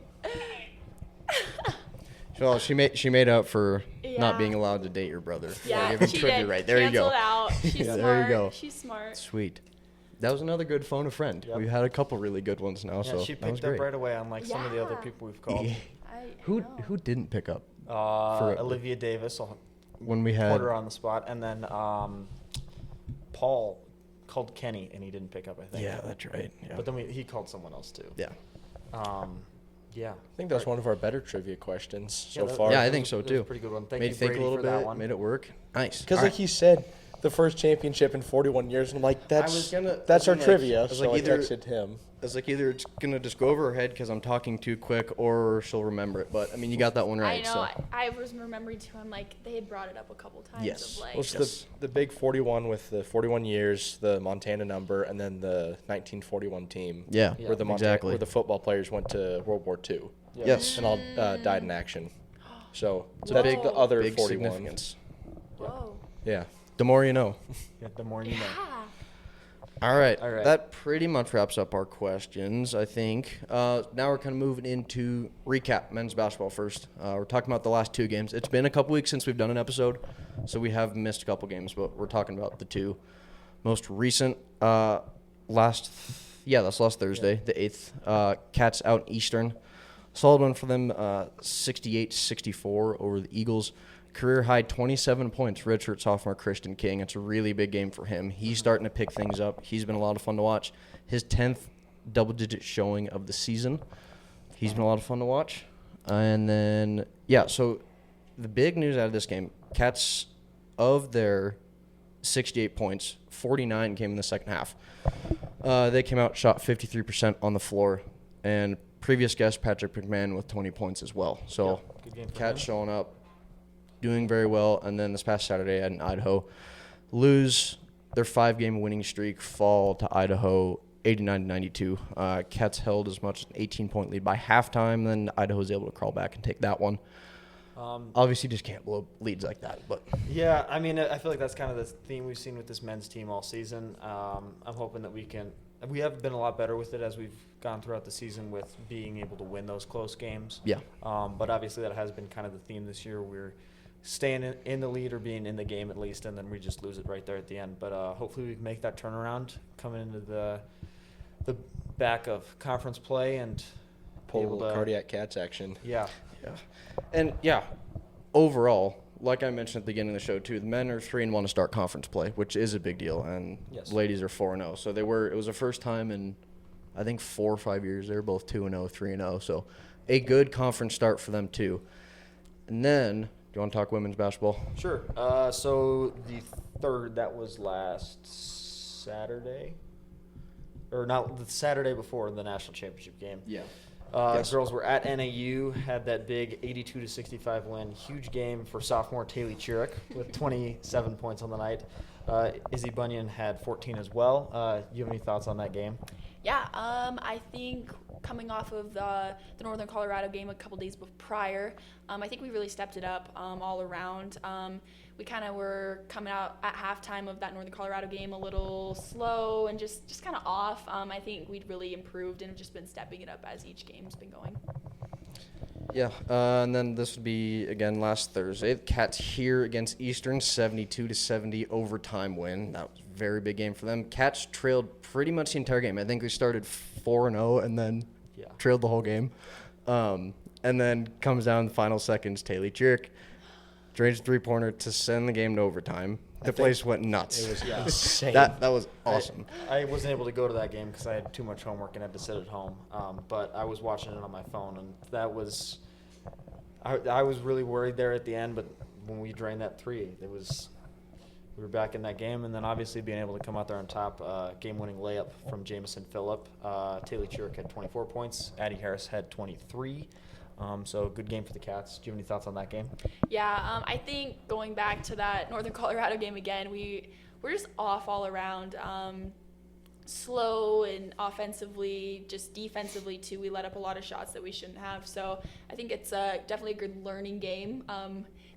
Well, she made up for not Yeah. being allowed to date your brother. Yeah, Give him she trivia did. right. There you go. Canceled out. She's Yeah, smart. there you go. She's smart. Sweet. That was another good phone a friend. Yep. We've had a couple really good ones now, Yeah, so she that was picked up great. right away, unlike some of the other Yeah. people we've called. Who know. who didn't pick up For- Olivia Davis, I'll when we put had? her on the spot, and then Paul called Kenny, and he didn't pick up, I think. Yeah, that's right. Yeah. But then he called someone else too. Yeah. Yeah. I think that's one of our better trivia questions so that- far. Yeah, I that think was- so that was too. a pretty good one. Thank Made you, you think Brady, a little for bit. that one. Made it work. Nice. Because All like right. he said, the first championship in 41 years, and I'm like, I was that's our like- trivia. I was So like, I either- texted him. I was like, either it's gonna just go over her head because I'm talking too quick, or she'll remember it. But I mean, you got that one right. I know. So. I was remembering too. I'm like, they had brought it up a couple times. Yes. Of like, Well, it's Yes. the big 41 with the 41 years, the Montana number, and then the 1941 team. Yeah, Where the exactly. where the football players went to World War II. Yes. And all died in action. So It's a that's big, the other big 41. significance. whoa. Yeah. The more you know. Yeah, the more you know. Yeah. All right. All right. That pretty much wraps up our questions, I think. Now we're kind of moving into recap men's basketball first. We're talking about the last 2 games. It's been a couple weeks since we've done an episode, so we have missed a couple games, but we're talking about the 2 most recent. That's last Thursday, the 8th. Cats out Eastern. Solid one for them, 68-64 over the Eagles. Career high 27 points, redshirt sophomore Christian King. It's a really big game for him. He's starting to pick things up. He's been a lot of fun to watch. His 10th double-digit showing of the season. He's been a lot of fun to watch. And then, so the big news out of this game, Cats, of their 68 points, 49 came in the second half. They came out, shot 53% on the floor, and previous guest Patrick McMahon with 20 points as well. So Good game for Cats him. showing up, doing very well. And then this past Saturday in Idaho, lose their 5-game winning streak, fall to Idaho 89-92. Cats held as much as an 18-point lead by halftime, then Idaho was able to crawl back and take that one. Obviously, just can't blow leads like that. But Yeah, I mean, I feel like that's kind of the theme we've seen with this men's team all season. I'm hoping that we have been a lot better with it as we've gone throughout the season with being able to win those close games. yeah, But obviously that has been kind of the theme this year. We're staying in the lead or being in the game at least, and then we just lose it right there at the end. But hopefully we can make that turnaround coming into the back of conference play and Pull be a able little to, cardiac cats action. yeah. and overall, like I mentioned at the beginning of the show too, the men are 3-1 to start conference play, which is a big deal, and Yes. the ladies are 4-0. So it was the first time in I think 4 or 5 years. They're both 2-0, 3-0. So a good conference start for them too. And then, do you want to talk women's basketball? Sure. So the third, that was last Saturday, or not the Saturday before the national championship game. Yeah. Yes. Girls were at NAU, had that big 82-65 win. Huge game for sophomore Taylee Chirrick with 27 points on the night. Izzy Bunyan had 14 as well. You have any thoughts on that game? Yeah, I think coming off of the Northern Colorado game a couple days prior, I think we really stepped it up all around. We kind of were coming out at halftime of that Northern Colorado game a little slow and just kind of off. I think we'd really improved and have just been stepping it up as each game's been going. Yeah, and then this would be, again, last Thursday. The Cats here against Eastern, 72-70 overtime win. That was a very big game for them. Cats trailed pretty much the entire game. I think they started 4-0 and then trailed the whole game. And then comes down in the final seconds, Taylee Chirrick drains a three-pointer to send the game to overtime. The place went nuts. It was insane. That was awesome. I wasn't able to go to that game because I had too much homework and had to sit at home. But I was watching it on my phone, and that was I was really worried there at the end. But when we drained that three, we were back in that game, and then obviously being able to come out there on top, game-winning layup from Jamison Phillip. Taylee Chirrick had 24 points. Addie Harris had 23. So good game for the Cats. Do you have any thoughts on that game? Yeah, I think going back to that Northern Colorado game again, we're just off all around. Slow and offensively, just defensively too. We let up a lot of shots that we shouldn't have. So I think it's definitely a good learning game.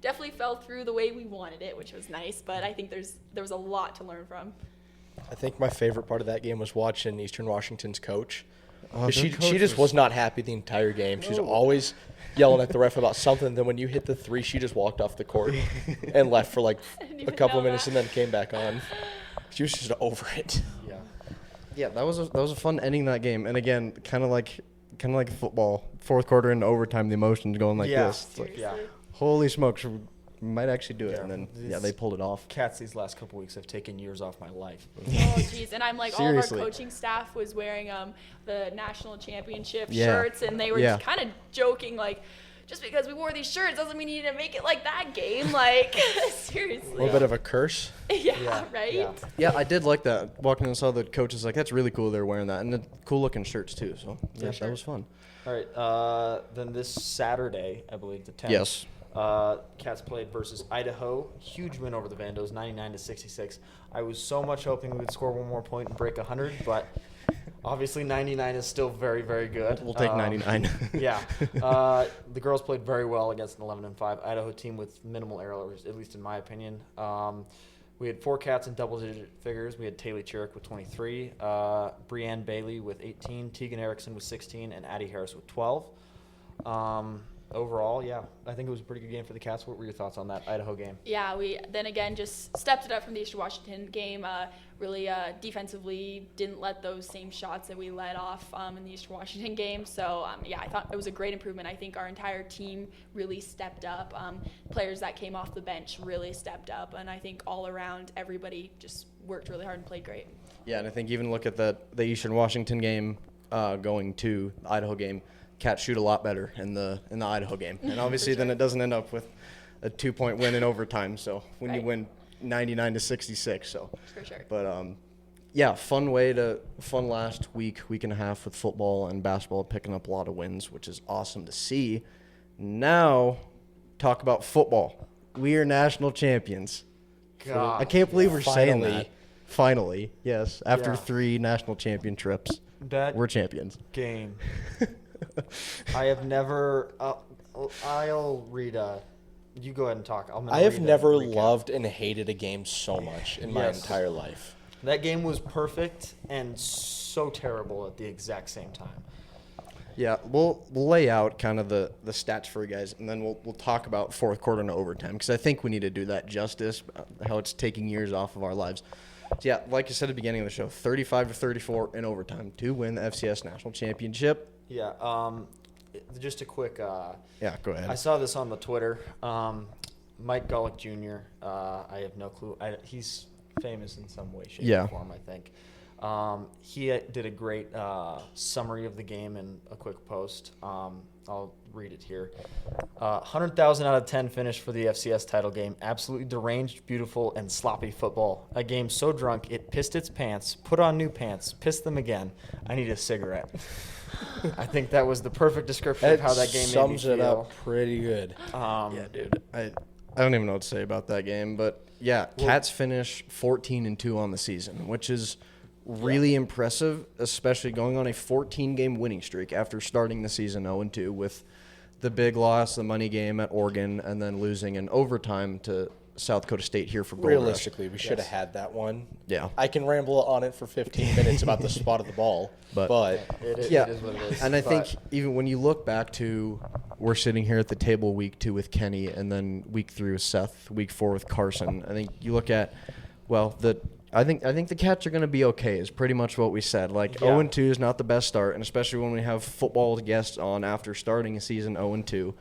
Definitely fell through the way we wanted it, which was nice. But I think there was a lot to learn from. I think my favorite part of that game was watching Eastern Washington's coach. Their She coach just was not happy the entire game. She was always yelling at the ref about something. Then when you hit the three, she just walked off the court and left for like didn't a even couple know minutes that. and then came back on. She was just over it. Yeah, that was a fun ending that game. And again, kind of like football, fourth quarter into overtime, the emotions going like this. It's like, Yeah. holy smokes, we might actually do it. Yeah. And then This- they pulled it off. Cats these last couple weeks have taken years off my life. Oh, jeez. And I'm like, Seriously. all of our coaching staff was wearing the national championship Yeah. shirts, and they were Yeah. just kind of joking, like, just because we wore these shirts doesn't mean you need to make it like that game. Like, A seriously. little bit of a curse. Yeah, right? Yeah. Yeah, I did like that. Walking in and saw the coaches like, that's really cool they're wearing that. And the cool looking shirts too. So yeah, sure. that was fun. All right. Then this Saturday, I believe the 10th. Yes. Cats played versus Idaho. Huge win over the Vandos, 99-66. I was so much hoping we would score one more point and break 100, but obviously 99 is still very, very good. We'll take 99. Yeah. The girls played very well against an 11-5 Idaho team with minimal errors, at least in my opinion. We had 4 Cats in double-digit figures. We had Taylee Chirrick with 23, Brianne Bailey with 18, Tegan Erickson with 16, and Addie Harris with 12. Overall, yeah, I think it was a pretty good game for the Cats. What were your thoughts on that Idaho game? Yeah, we then again just stepped it up from the Eastern Washington game. Really defensively didn't let those same shots that we let off in the Eastern Washington game. So yeah, I thought it was a great improvement. I think our entire team really stepped up. Players that came off the bench really stepped up, and I think all around everybody just worked really hard and played great. Yeah, and I think even look at the Eastern Washington game going to the Idaho game. Cats shoot a lot better in the Idaho game, and obviously then it doesn't end up with a 2-point win in overtime. So when you Right. win 99-66, so For sure. but yeah, fun last week and a half with football and basketball, picking up a lot of wins, which is awesome to see. Now talk about football. We are national champions. God. I can't believe we're saying Finally. that. Finally, yes. After Yeah. 3 national champion trips, That we're champions. game. I have never. I'll read a. You go ahead and talk. I'm gonna I have read a never recap. loved and hated a game so much in my Yes. entire life. That game was perfect and so terrible at the exact same time. Yeah, we'll lay out kind of the stats for you guys, and then we'll talk about fourth quarter and overtime, because I think we need to do that justice, how it's taking years off of our lives. So yeah, like I said at the beginning of the show, 35-34 in overtime to win the FCS national championship. Yeah. Just a quick. Yeah, go ahead. I saw this on the Twitter. Mike Golick Jr. I have no clue. He's famous in some way, shape, Yeah. or form, I think. He did a great summary of the game in a quick post. I'll read it here. 100,000 out of 10 finish for the FCS title game. Absolutely deranged, beautiful, and sloppy football. A game so drunk it pissed its pants, put on new pants, pissed them again. I need a cigarette. I think that was the perfect description of how that game sums made me it feel. up pretty good. Yeah, dude. I don't even know what to say about that game, but yeah, Cats finish 14-2 on the season, which is really impressive, especially going on a 14-game winning streak after starting the season 0-2 with the big loss, the money game at Oregon, and then losing in overtime to South Dakota State here for Gold Rush. Realistically, we should have had that one. Yeah. I can ramble on it for 15 minutes about the spot of the ball, but It is what it is. And I but- think even when you look back to we're sitting here at the table week 2 with Kenny, and then week 3 with Seth, week 4 with Carson. I think you look at, well, I think the Cats are going to be okay is pretty much what we said. Like Yeah. 0-2 is not the best start, and especially when we have football guests on after starting a season 0-2,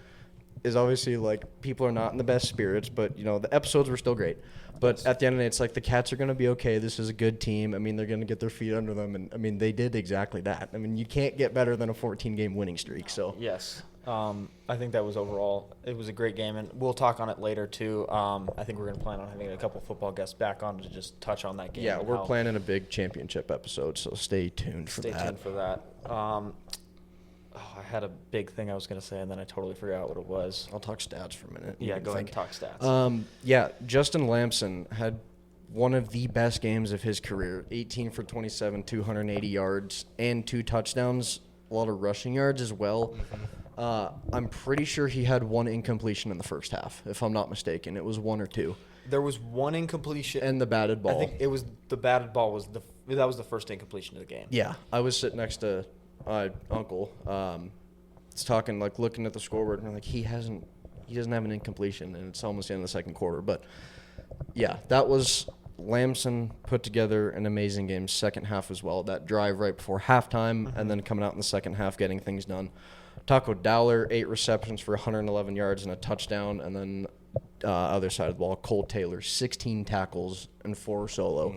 is obviously like people are not in the best spirits, but you know the episodes were still great. But at the end of the day, it's like the Cats are going to be okay. This is a good team. I mean, they're going to get their feet under them, and I mean they did exactly that. I mean, you can't get better than a 14-game winning streak. So Yes. I think that was overall, it was a great game, and we'll talk on it later, too. I think we're going to plan on having a couple football guests back on to just touch on that game. yeah, and we're how- planning a big championship episode, so stay tuned for Stay that. tuned for that. I had a big thing I was going to say, and then I totally forgot what it was. I'll talk stats for a minute. Yeah, You go ahead think. and talk stats. Yeah, Justin Lamson had one of the best games of his career. 18 for 27, 280 yards, and 2 touchdowns. A lot of rushing yards as well. I'm pretty sure he had 1 incompletion in the first half, if I'm not mistaken. It was 1 or 2. There was one incompletion. And the batted ball. I think it was the batted ball that was the first incompletion of the game. Yeah, I was sitting next to my uncle. It's talking, like, looking at the scoreboard, and I'm like, he doesn't have an incompletion, and it's almost the end of the second quarter. But, yeah, that was Lamson put together an amazing game second half as well. That drive right before halftime, and then coming out in the second half, getting things done. Taco Dowler, 8 receptions for 111 yards and a touchdown, and then other side of the ball, Cole Taylor, 16 tackles and 4 solo.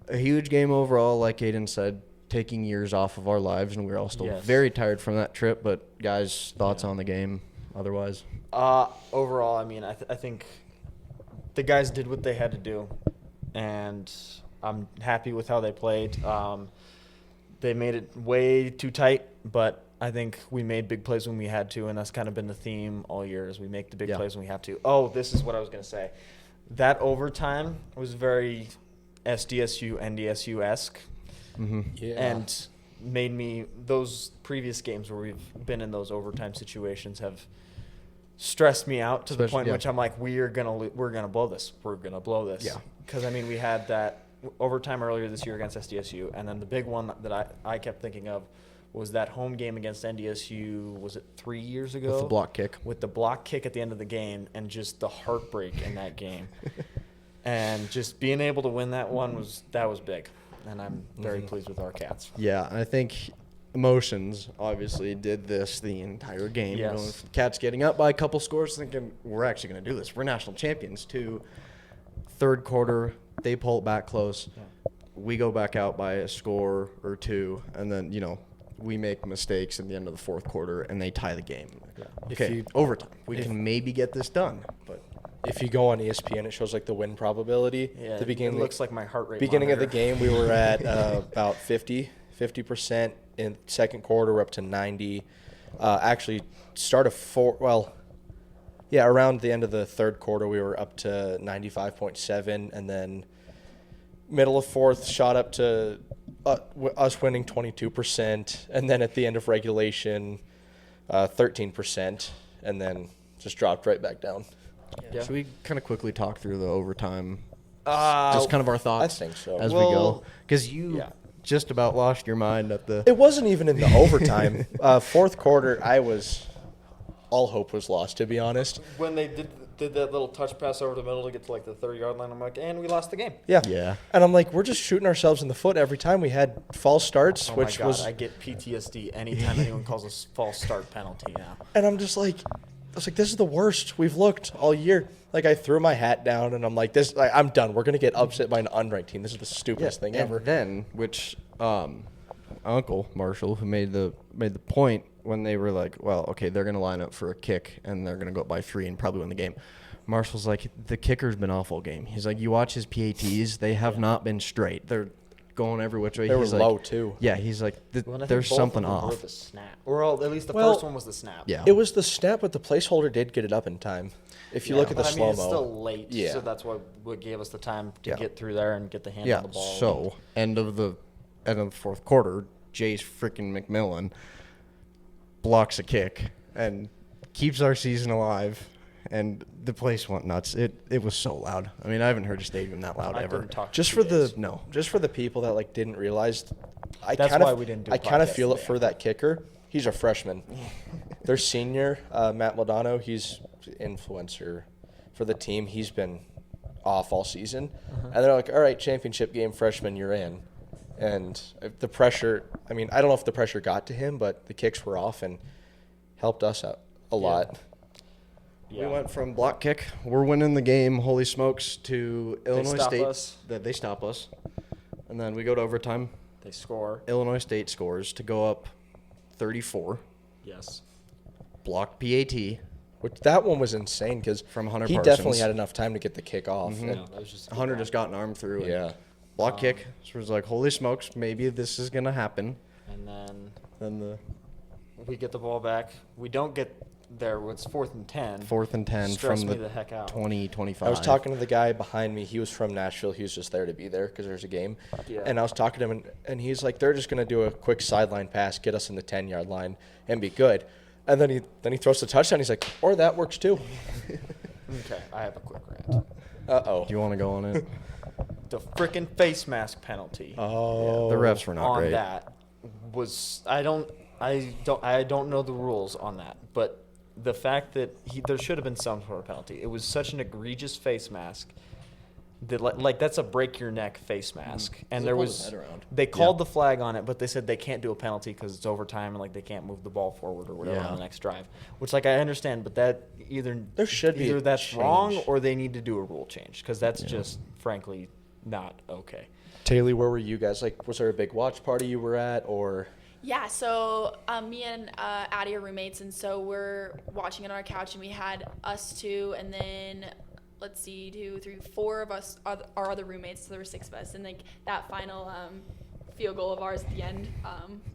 A huge game overall, like Aiden said, taking years off of our lives, and we were all still Yes. very tired from that trip. But guys, thoughts on the game otherwise? Overall, I mean, I think the guys did what they had to do, and I'm happy with how they played. They made it way too tight, but I think we made big plays when we had to, and that's kind of been the theme all year is we make the big Yeah. plays when we have to. Oh, this is what I was going to say. That overtime was very SDSU, NDSU-esque. yeah. And made me those previous games where we've been in those overtime situations have stressed me out to the Especially- point yeah. in which I'm like, we're gonna blow this. We're gonna blow this. Yeah. Because I mean, we had that overtime earlier this year against SDSU, and then the big one that I kept thinking of was that home game against NDSU. Was it 3 years ago? With the block kick. With the block kick at the end of the game, and just the heartbreak in that game, and just being able to win that one was big. And I'm very pleased with our Cats. Yeah, I think emotions obviously did this the entire game. Yes. Going from the Cats getting up by a couple scores, thinking we're actually going to do this. We're national champions. To third quarter, they pull it back close. We go back out by a score or 2, and then we make mistakes in the end of the fourth quarter, and they tie the game. If Okay, you- overtime. We can maybe get this done, but If you go on ESPN, it shows like the win probability. Yeah, The beginning, it looks like my heart rate. beginning of the monitor. game, we were at about 50%. In second quarter, we're up to 90. Actually, start of Yeah, around the end of the third quarter, we were up to 95.7, and then middle of fourth shot up to us winning 22%, and then at the end of regulation, 13%, and then just dropped right back down. Yeah. Should we kind of quickly talk through the overtime? Uh, Just kind of our I thoughts think so. as we go. Because you yeah. just about lost your mind at the. It wasn't even in the overtime. Fourth quarter, all hope was lost, to be honest. When they did that little touch pass over the middle to get to like the 30-yard line, I'm like, and we lost the game. Yeah. Yeah. And I'm like, we're just shooting ourselves in the foot every time we had false starts, Oh which my God, was. I get PTSD anytime anyone calls a false start penalty now. And I'm just like, this is the worst we've looked all year. Like, I threw my hat down, and I'm like, I'm done. We're gonna get upset by an unranked team. This is the stupidest thing and ever. then, which Uncle Marshall, who made the point when they were like, well, okay, they're gonna line up for a kick and they're gonna go up by 3 and probably win the game. Marshall's like, the kicker's been awful all game. He's like, you watch his PATs, they have not been straight. They're going every which way. They were He's low, like, too. Yeah, he's like, Well, and I think there's both something of them were off. the snap, or at least the Well, first one was the snap. Yeah. It was the snap, but the placeholder did get it up in time. If you look at the but I mean, slow-mo. it's still late, Yeah. so that's what gave us the time to Yeah. get through there and get the hand Yeah. on the ball. So end of the fourth quarter, Jace freaking McMillan blocks a kick and keeps our season alive. And the place went nuts. It was so loud. I mean, I haven't heard a stadium that loud I ever. couldn't talk Just to for you guys. just for the people that like didn't realize, That's why we didn't do a I kind of podcast feel it today. for that kicker. He's a freshman. Their senior, Matt Modano, he's influencer for the team. He's been off all season, and they're like, "All right, championship game, freshman, you're in." And the pressure. I mean, I don't know if the pressure got to him, but the kicks were off and helped us out a lot. Yeah. We went from block kick, we're winning the game, holy smokes, to Illinois stop State. us. They stop us. And then we go to overtime. They score. Illinois State scores to go up 34. Yes. Block PAT. Which that one was insane because From Hunter he Parsons. definitely had enough time to get the kick off. Mhm. And No, that was just a good Hunter block. just got an arm through. And yeah, block kick. So it was like, holy smokes, maybe this is going to happen. And then Then we get the ball back. We don't get there. It's 4th and 10. the 4th and 10 Stressed from me the the heck out. 20-25. I was talking to the guy behind me. He was from Nashville. He was just there to be there because there's a game. Yeah. And I was talking to him, and he's like, they're just going to do a quick sideline pass, get us in the 10-yard line, and be good. And then he throws the touchdown. He's like, or that works too. Okay, I have a quick rant. Uh-oh. Do you want to go on it? The frickin' face mask penalty Oh. The refs were not on great. that was I don't know the rules on that, but the fact that there should have been some sort of penalty. It was such an egregious face mask that like that's a break your neck face mask, and there pulled was his head around. they called the flag on it, but they said they can't do a penalty because it's overtime and like they can't move the ball forward or whatever Yeah. on the next drive. Which like I understand, but that There should be either a that's wrong change. or they need to do a rule change because that's just frankly not okay. Taylee, where were you guys? Like, was there a big watch party you were at, or? Yeah, so me and Addie are roommates, and so we're watching it on our couch, and we had us two, and then let's see, 2, 3, 4 of us are our other roommates, so there were 6 of us, and like that final field goal of ours at the end,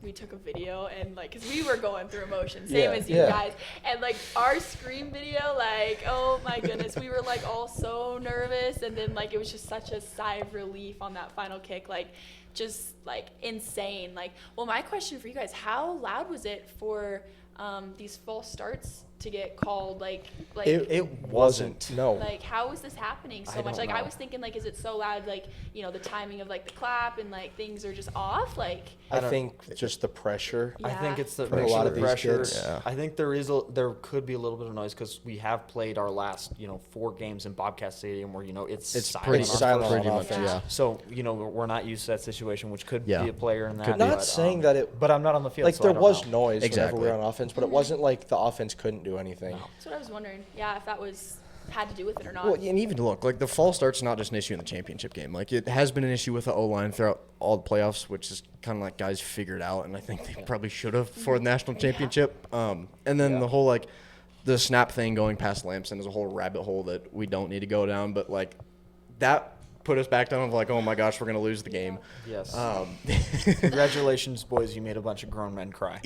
we took a video, and like, cause we were going through emotion, same Yeah, as you yeah. guys, and like our scream video, like, oh my goodness, we were like all so nervous, and then like it was just such a sigh of relief on that final kick, like just like insane. Like, well, my question for you guys, how loud was it for these false starts to get called? Like It wasn't. No. like, how is this happening so I much? don't Like, I know. was thinking, like, is it so loud, like, you know, the timing of, like, the clap and, like, things are just off? Like, I don't- think just the pressure. Yeah. I think it's the For a mix lot of of the these pressure. kids. Yeah. I think there could be a little bit of noise because we have played our last 4 games in Bobcat Stadium where it's silent pretty on silent first on pretty down. much, Yeah. yeah. So we're not used to that situation, which could Yeah. be a player in that. Could be. Not but, saying that it. but I'm not on the field. Like, so I there don't was know. noise Exactly. whenever we were on offense, but it wasn't like the offense couldn't do anything. that's what I was wondering. Yeah, if that had to do with it or not. Well, and even look, like the false start's not just an issue in the championship game. Like it has been an issue with the O-line throughout all the playoffs, which is kind of like guys figured out, and I think they probably should have for the national championship. And then the whole like the snap thing going past Lamson is a whole rabbit hole that we don't need to go down. But like that put us back down of like, oh my gosh, we're gonna lose the game. Yes. Congratulations, boys! You made a bunch of grown men cry.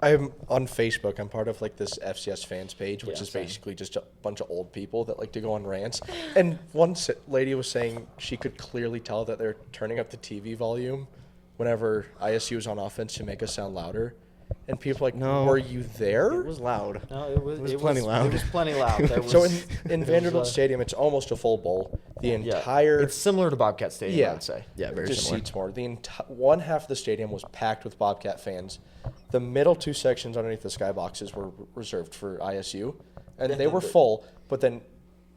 I'm on Facebook. I'm part of like this FCS fans page, which Yeah, is same. basically just a bunch of old people that like to go on rants. And one lady was saying she could clearly tell that they're turning up the TV volume whenever ISU is on offense to make us sound louder. And people are like, No. were you there? It was loud. No, it was plenty loud. It was plenty loud. There was, So in there was, Vanderbilt Stadium, it's almost a full bowl. The yeah, entire it's similar to Bobcat Stadium, I Yeah. would say. Yeah, very just similar. seats more. The one half of the stadium was packed with Bobcat fans. The middle two sections underneath the skyboxes were reserved for ISU, and they were full. But then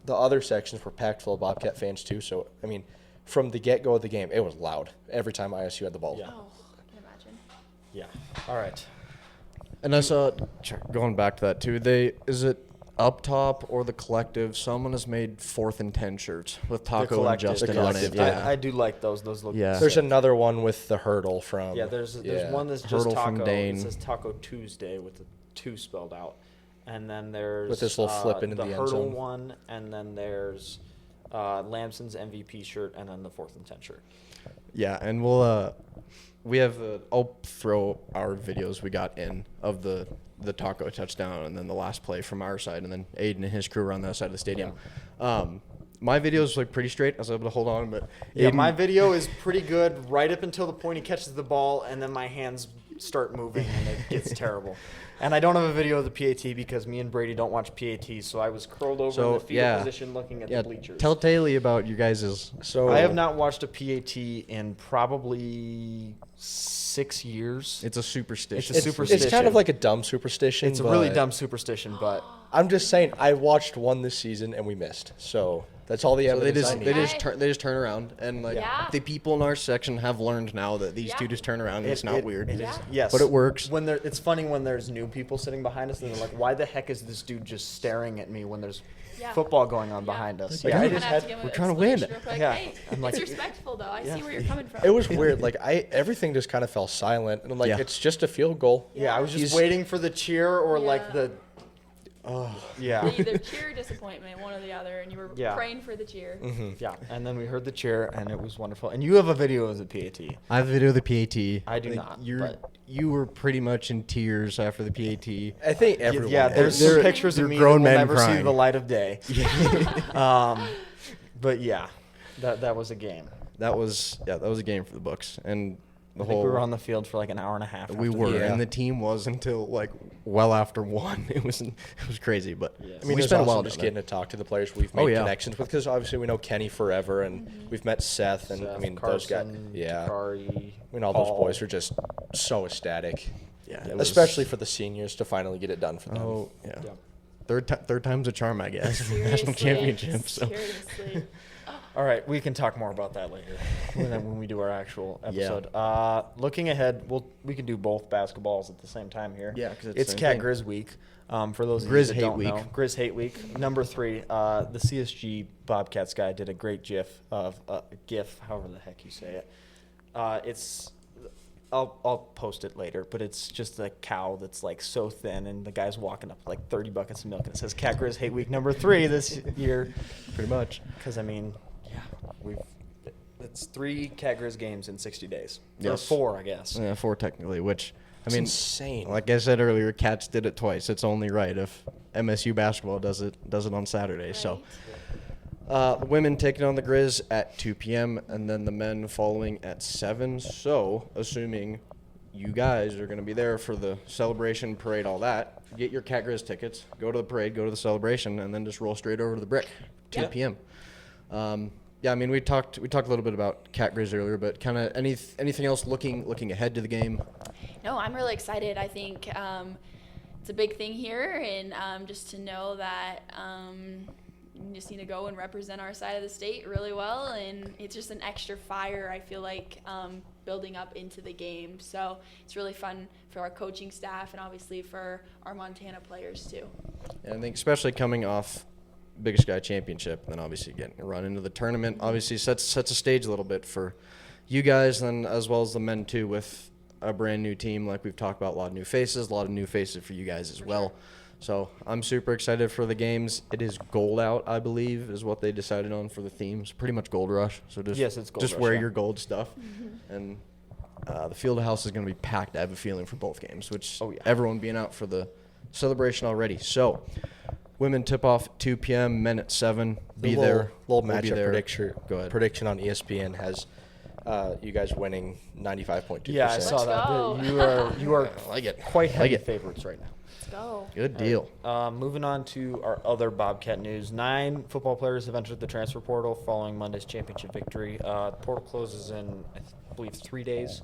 the other sections were packed full of Bobcat fans too. So I mean, from the get go of the game, it was loud every time ISU had the ball. Yeah. Oh, I can imagine. Yeah. All right. And I saw, going back to that too, is it up top or the collective? Someone has made 4th and 10 shirts with Taco and collective. Justin The on it. collective, Yeah. I do like those. Those look. Yeah. There's sick. another one with the hurdle from. Yeah, there's yeah. one that's just Hurdle from Taco. Dane. It says Taco Tuesday with the 2 spelled out, and then there's With this little flip into the end hurdle zone. one, and then there's Lamson's MVP shirt, and then the 4th and 10 shirt. Yeah, and we have, I'll throw our videos we got in of the Taco touchdown and then the last play from our side, and then Aiden and his crew were on that side of the stadium. My videos like pretty straight. I was able to hold on, but Yeah, Aiden- my video is pretty good right up until the point he catches the ball, and then my hands start moving, and it gets terrible. And I don't have a video of the PAT because me and Brady don't watch PAT, so I was curled over in the fetal position looking at yeah, the bleachers. tell Taylee about you guys'. So I have not watched a PAT in probably 6 years. It's a superstition. It's a superstition. It's kind of like a dumb superstition. It's a really but dumb superstition, but I'm just saying, I watched one this season and we missed. So that's all the So evidence I need. they just turn around, and like Yeah. the people in our section have learned now that these two Yeah. just turn around. And it's not weird. It is, Yeah. yes, But it works. When it's funny when there's new people sitting behind us, and they're like, "Why the heck is this dude just staring at me when there's Yeah. football going on behind us?" Like, Yeah, I I just just Kinda have had. give we're an trying to win. explanation real quick. Yeah. Hey, I'm like- it's respectful though. I Yeah. see where you're coming from. It was weird. Like everything just kind of fell silent, and I'm like, Yeah. it's just a field goal. Yeah, I was just He's- waiting for the cheer or like Yeah. the. Oh yeah. Either cheer or disappointment, one or the other, and you were Yeah. praying for the cheer. Yeah, and then we heard the cheer, and it was wonderful. And you have a video of the PAT. I have a video of the PAT. I do not, but- You were pretty much in tears after the PAT. I think everyone. Yeah, there's They're- some pictures they're of me grown that will men never see crying. the light of day. But yeah, that was a game. That was a game for the books, and the I think whole we were on the field for like an hour and a half. we after were, the Yeah. and the team was until like well after 1. It was crazy, but Yes. I mean, we it's spent a awesome while just down there. getting to talk to the players we've made Oh, yeah. connections with, because obviously we know Kenny forever, and we've met Seth, and Seth, I mean those guys. Carson, Yeah, Takari, I mean all those Paul. boys are just so ecstatic. Yeah, it was- Especially for the seniors to finally get it done for them. Oh yeah, Yeah. third time's a charm, I guess. National Seriously. championship. So. Seriously. All right, we can talk more about that later when we do our actual Yeah. episode. Looking ahead, we can do both basketballs at the same time here. Yeah, 'cause it's it's the same Cat thing. Grizz Week. For those of Grizz you that Hate don't Week. know, Grizz Hate Week. Number 3, the CSG Bobcats guy did a great GIF, however the heck you say it. I'll post it later, but it's just a cow that's like so thin, and the guy's walking up with like 30 buckets of milk, and it says Cat Grizz Hate Week number 3 this year. Pretty much. Because I mean, yeah, it's 3 Cat Grizz games in 60 days. Or Yes. 4, I guess. Yeah, 4 technically, which I It's mean, insane. like I said earlier, Cats did it twice. It's only right if MSU basketball does it on Saturday. So. The women taking on the Grizz at 2 p.m. and then the men following at 7. So, assuming you guys are going to be there for the celebration, parade, all that, get your Cat Grizz tickets, go to the parade, go to the celebration, and then just roll straight over to the Brick, 2 Yeah. p.m. Yeah, I mean, we talked a little bit about Cat Grizz earlier, but kind of anything else looking ahead to the game? No, I'm really excited. I think it's a big thing here, and just to know that we just need to go and represent our side of the state really well, and it's just an extra fire, I feel like, building up into the game. So it's really fun for our coaching staff and obviously for our Montana players too. And I think especially coming off Big Sky Championship, and then obviously getting a run into the tournament, obviously sets a stage a little bit for you guys, and as well as the men too, with a brand new team like we've talked about, a lot of new faces for you guys as well. So I'm super excited for the games. It is gold out, I believe, is what they decided on for the themes. Pretty much gold rush. So Yes, it's gold just rush, wear yeah. your gold stuff, and The field house is going to be packed, I have a feeling, for both games, which Oh, yeah. everyone being out for the celebration already. So, women tip-off at 2 p.m., men at 7. Be there. Little We'll be matchup there. prediction. Go ahead. Prediction on ESPN has you guys winning 95.2%. Yeah, I saw Let's that. go. You are I like it. quite I like heavy it. favorites right now. Let's go. Good deal. Moving on to our other Bobcat news. 9 football players have entered the transfer portal following Monday's championship victory. The portal closes in, I believe, 3 days.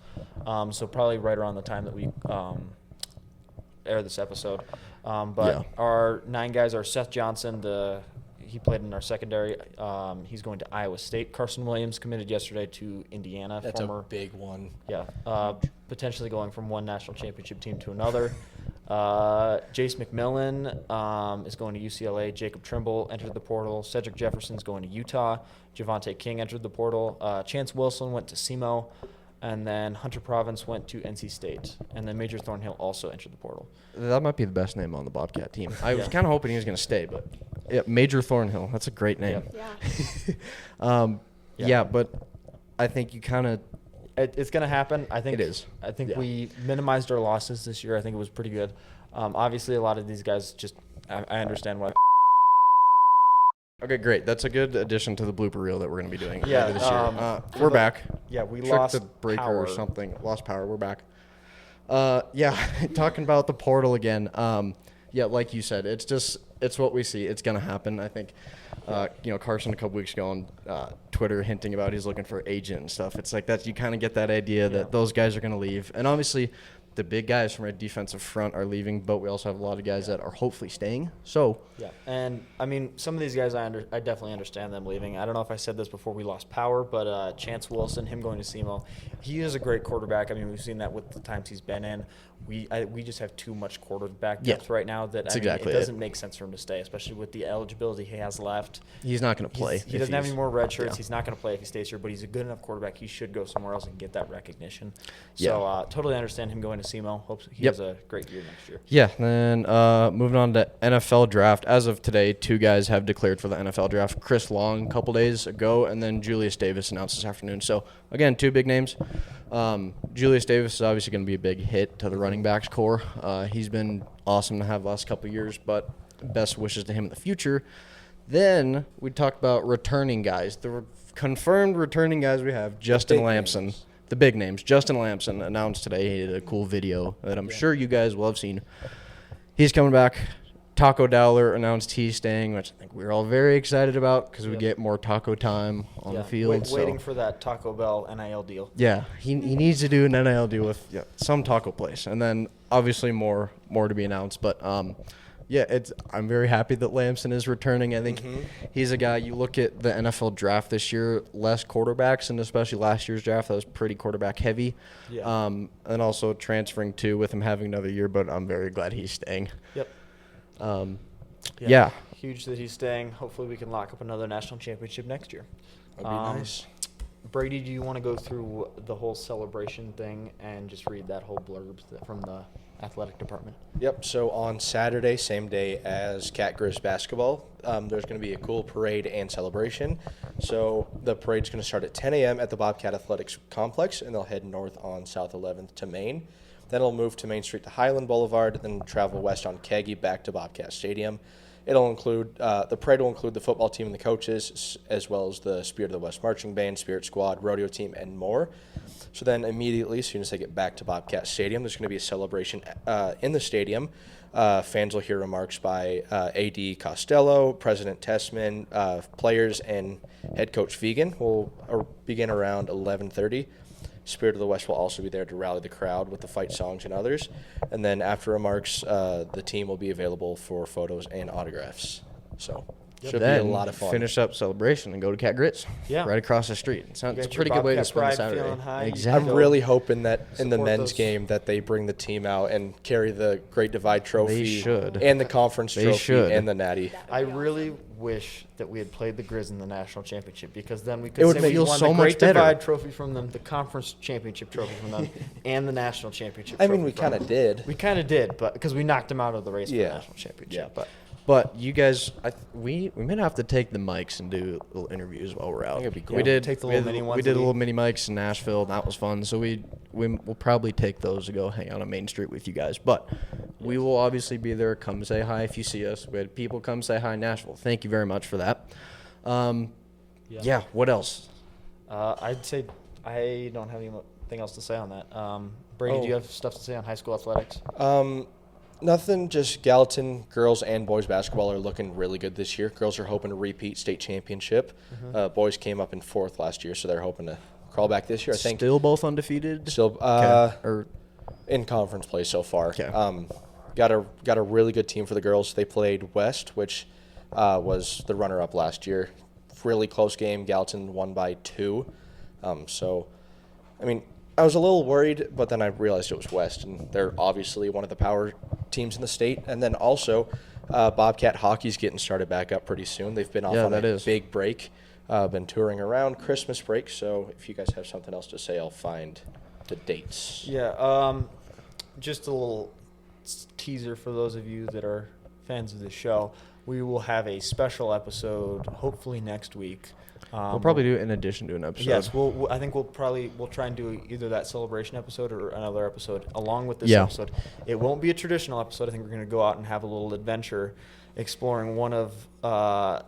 So probably right around the time that we air this episode. But Yeah. our 9 guys are Seth Johnson, he played in our secondary. He's going to Iowa State. Carson Williams committed yesterday to Indiana. That's a big one. Yeah, potentially going from one national championship team to another. Jace McMillan is going to UCLA. Jacob Trimble entered the portal. Cedric Jefferson's going to Utah. Javante King entered the portal. Chance Wilson went to SEMO. And then Hunter Province went to NC State. And then Major Thornhill also entered the portal. That might be the best name on the Bobcat team. I was Yeah. kind of hoping he was going to stay, but yeah, Major Thornhill. That's a great name. Yeah. Yeah, but I think you kind of It's going to happen. I think It is. I think Yeah. we minimized our losses this year. I think it was pretty good. Obviously, a lot of these guys I understand why. Okay, great. That's a good addition to the blooper reel that we're going to be doing Yeah, later this year. We're back. Yeah, we Tricked lost the breaker power. or something. Lost power. We're back. Yeah, talking about the portal again. Yeah, like you said, it's what we see. It's gonna happen. I think. Carson a couple weeks ago on Twitter hinting about he's looking for an agent and stuff. It's like that. You kind of get that idea that those guys are gonna leave, and obviously, the big guys from our defensive front are leaving, but we also have a lot of guys that are hopefully staying. So. Yeah, and I mean, some of these guys, I definitely understand them leaving. I don't know if I said this before we lost power, but Chance Wilson, him going to SEMO, he is a great quarterback. I mean, we've seen that with the times he's been in. We just have too much quarterback depth right now that exactly it doesn't make sense for him to stay, especially with the eligibility he has left. He's not going to play. He doesn't have any more red shirts. Yeah. He's not going to play if he stays here, but he's a good enough quarterback. He should go somewhere else and get that recognition. Yeah. So totally understand him going to SEMO. Hope he Yep. has a great year next year. Yeah, then moving on to NFL draft. As of today, 2 guys have declared for the NFL draft. Chris Long a couple days ago, and then Julius Davis announced this afternoon. So, again, 2 big names. Julius Davis is obviously going to be a big hit to the running backs core. He's been awesome to have the last couple of years, but best wishes to him in the future. Then we talked about returning guys. The confirmed returning guys we have, Justin big Lamson. names. The big names. Justin Lamson announced today. He did a cool video that I'm sure you guys will have seen. He's coming back. Taco Dowler announced he's staying, which I think we're all very excited about because we Yep. get more taco time on the field. Waiting for that Taco Bell NIL deal. Yeah, he needs to do an NIL deal with some taco place, and then obviously more to be announced. But I'm very happy that Lamson is returning. I think he's a guy. You look at the NFL draft this year, less quarterbacks, and especially last year's draft that was pretty quarterback heavy. Yeah. And also transferring too with him having another year. But I'm very glad he's staying. Yep. Yeah. Huge that he's staying. Hopefully, we can lock up another national championship next year. That'd be nice. Brady, do you want to go through the whole celebration thing and just read that whole blurb from the athletic department? Yep. So on Saturday, same day as Cat Grizz basketball, there's going to be a cool parade and celebration. So the parade's going to start at 10 a.m. at the Bobcat Athletics Complex, and they'll head north on South 11th to Main. Then it'll move to Main Street to Highland Boulevard, then travel west on Keggy back to Bobcat Stadium. It'll include the parade will include the football team and the coaches, as well as the Spirit of the West marching band, Spirit Squad, rodeo team, and more. So then immediately, as soon as they get back to Bobcat Stadium, there's going to be a celebration in the stadium. Fans will hear remarks by A.D. Costello, President Tessman, players, and head coach Vegan. Will begin around 11:30. Spirit of the West will also be there to rally the crowd with the fight songs and others. And then after remarks, the team will be available for photos and autographs. So should be a lot of fun. Finish up celebration and go to Cat Grits. Yeah. Right across the street. It's got a your pretty good way to Bobcat spend pride Saturday. feeling high. Exactly. I'm really hoping that in the Support men's those- game that they bring the team out and carry the Great Divide Trophy. should. And the conference They trophy should. and the Natty. I really wish that we had played the Grizz in the national championship, because then we could It would say make we you won so the much Great better. Divide trophy from them, the conference championship trophy from them, and the national championship I trophy mean, we from kind of them. did. We kind of did, but because we knocked them out of the race for Yeah. the national championship. Yeah. But you guys, we may have to take the mics and do little interviews while we're out. think it'd be cool. We did Take the we little did- mini ones We did that little mini mics in Nashville. And that was fun. So we'll probably take those to go hang out on Main Street with you guys. But we will obviously be there. Come say hi if you see us. We had people come say hi in Nashville. Thank you very much for that. Yeah. What else? I'd say I don't have anything else to say on that. Brady, Oh. do you have stuff to say on high school athletics? Nothing. Just Gallatin girls and boys basketball are looking really good this year. Girls are hoping to repeat state championship. Boys came up in 4th last year, so they're hoping to crawl back this year. I think Still both undefeated. still Or in conference play so far. Okay. Got a really good team for the girls. They played West, which was the runner-up last year. Really close game. Gallatin won by 2. So, I mean, I was a little worried, but then I realized it was West, and they're obviously one of the power teams in the state. And then also, Bobcat hockey's getting started back up pretty soon. They've been off Yeah, on that a is. big break, been touring around Christmas break. So if you guys have something else to say, I'll find the dates. Yeah, just a little teaser for those of you that are fans of the show. We will have a special episode hopefully next week. we'll probably do it in addition to an episode. Yes, I think we'll try and do either that celebration episode or another episode along with this Yeah. episode. It won't be a traditional episode. I think we're going to go out and have a little adventure exploring one of a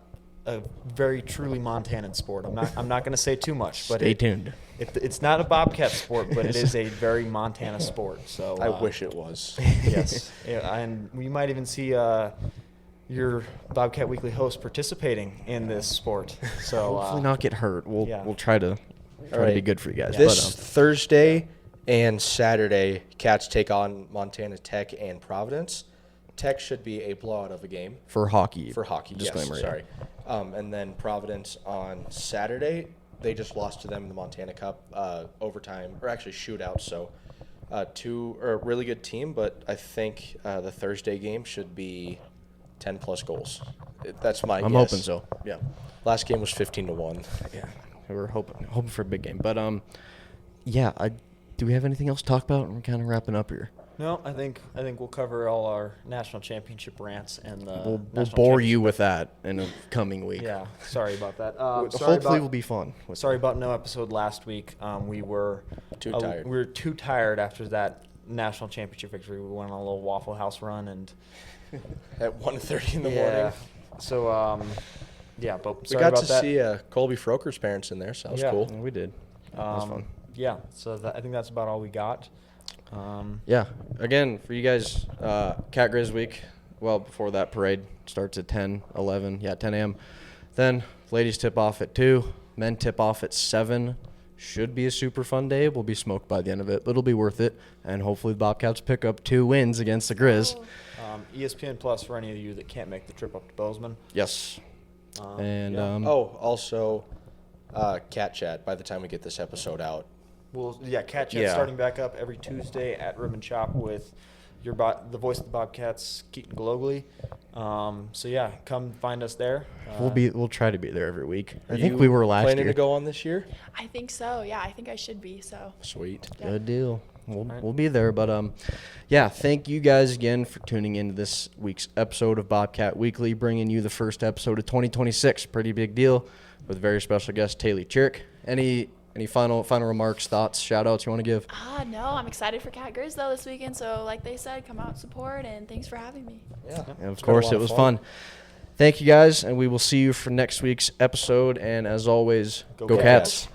very truly Montanan sport. I'm not going to say too much, but Stay tuned. it's not a Bobcat sport, but it is a very Montana sport. So I wish it was. yes, yeah, and we might even see your Bobcat Weekly host participating in this sport. So Hopefully not get hurt. We'll yeah. try to be right. good for you guys. This Thursday and Saturday, Cats take on Montana Tech and Providence. Tech should be a blowout of a game for hockey. for hockey. Disclaimer. Yes, sorry. And then Providence on Saturday, they just lost to them in the Montana Cup overtime, or actually shootout. So a really good team, but I think the Thursday game should be 10+ goals. That's my I'm guess. hoping so. Yeah. Last game was 15-1. Yeah. We're hoping for a big game. But yeah. Do we have anything else to talk about? We're kind of wrapping up here. No, I think we'll cover all our national championship rants and the We'll national bore you championship- with that in a coming week. Yeah, sorry about that. Hopefully, it'll be fun. Sorry about no episode last week. We were Too tired. We were too tired after that national championship victory. We went on a little Waffle House run and At 1:30 in the yeah. morning. So yeah, but We sorry got about to that. see Colby Froker's parents in there, so that was Yeah. cool. We did. That was fun. Yeah, so I think that's about all we got. Yeah. Again, for you guys, Cat Grizz Week, well, before that parade starts at 10 a.m. Then ladies tip off at 2, men tip off at 7. Should be a super fun day. We'll be smoked by the end of it, but it'll be worth it. And hopefully the Bobcats pick up 2 wins against the Grizz. Oh. ESPN Plus for any of you that can't make the trip up to Bozeman. Yes. And yeah. Also, Cat Chat by the time we get this episode out. Cat Chat Yeah. starting back up every Tuesday at Ribbon Chop with the voice of the Bobcats, Keaton Glogly. So yeah, come find us there. we'll try to be there every week. I Are think you we were last planning year. to go on this year? I think so. Yeah, I think I should be. So Sweet. Good deal. Alright. We'll be there, but yeah, thank you guys again for tuning into this week's episode of Bobcat Weekly, bringing you the first episode of 2026. Pretty big deal with very special guest Taylee Chirrick. Any final remarks, thoughts, shout outs you want to give? no, I'm excited for Cat Grizz though this weekend. So like they said, come out, support, and thanks for having me. Yeah. And of It's been a course, lot it of was fun. Thank you guys, and we will see you for next week's episode. And as always, Go go Cats. Cats.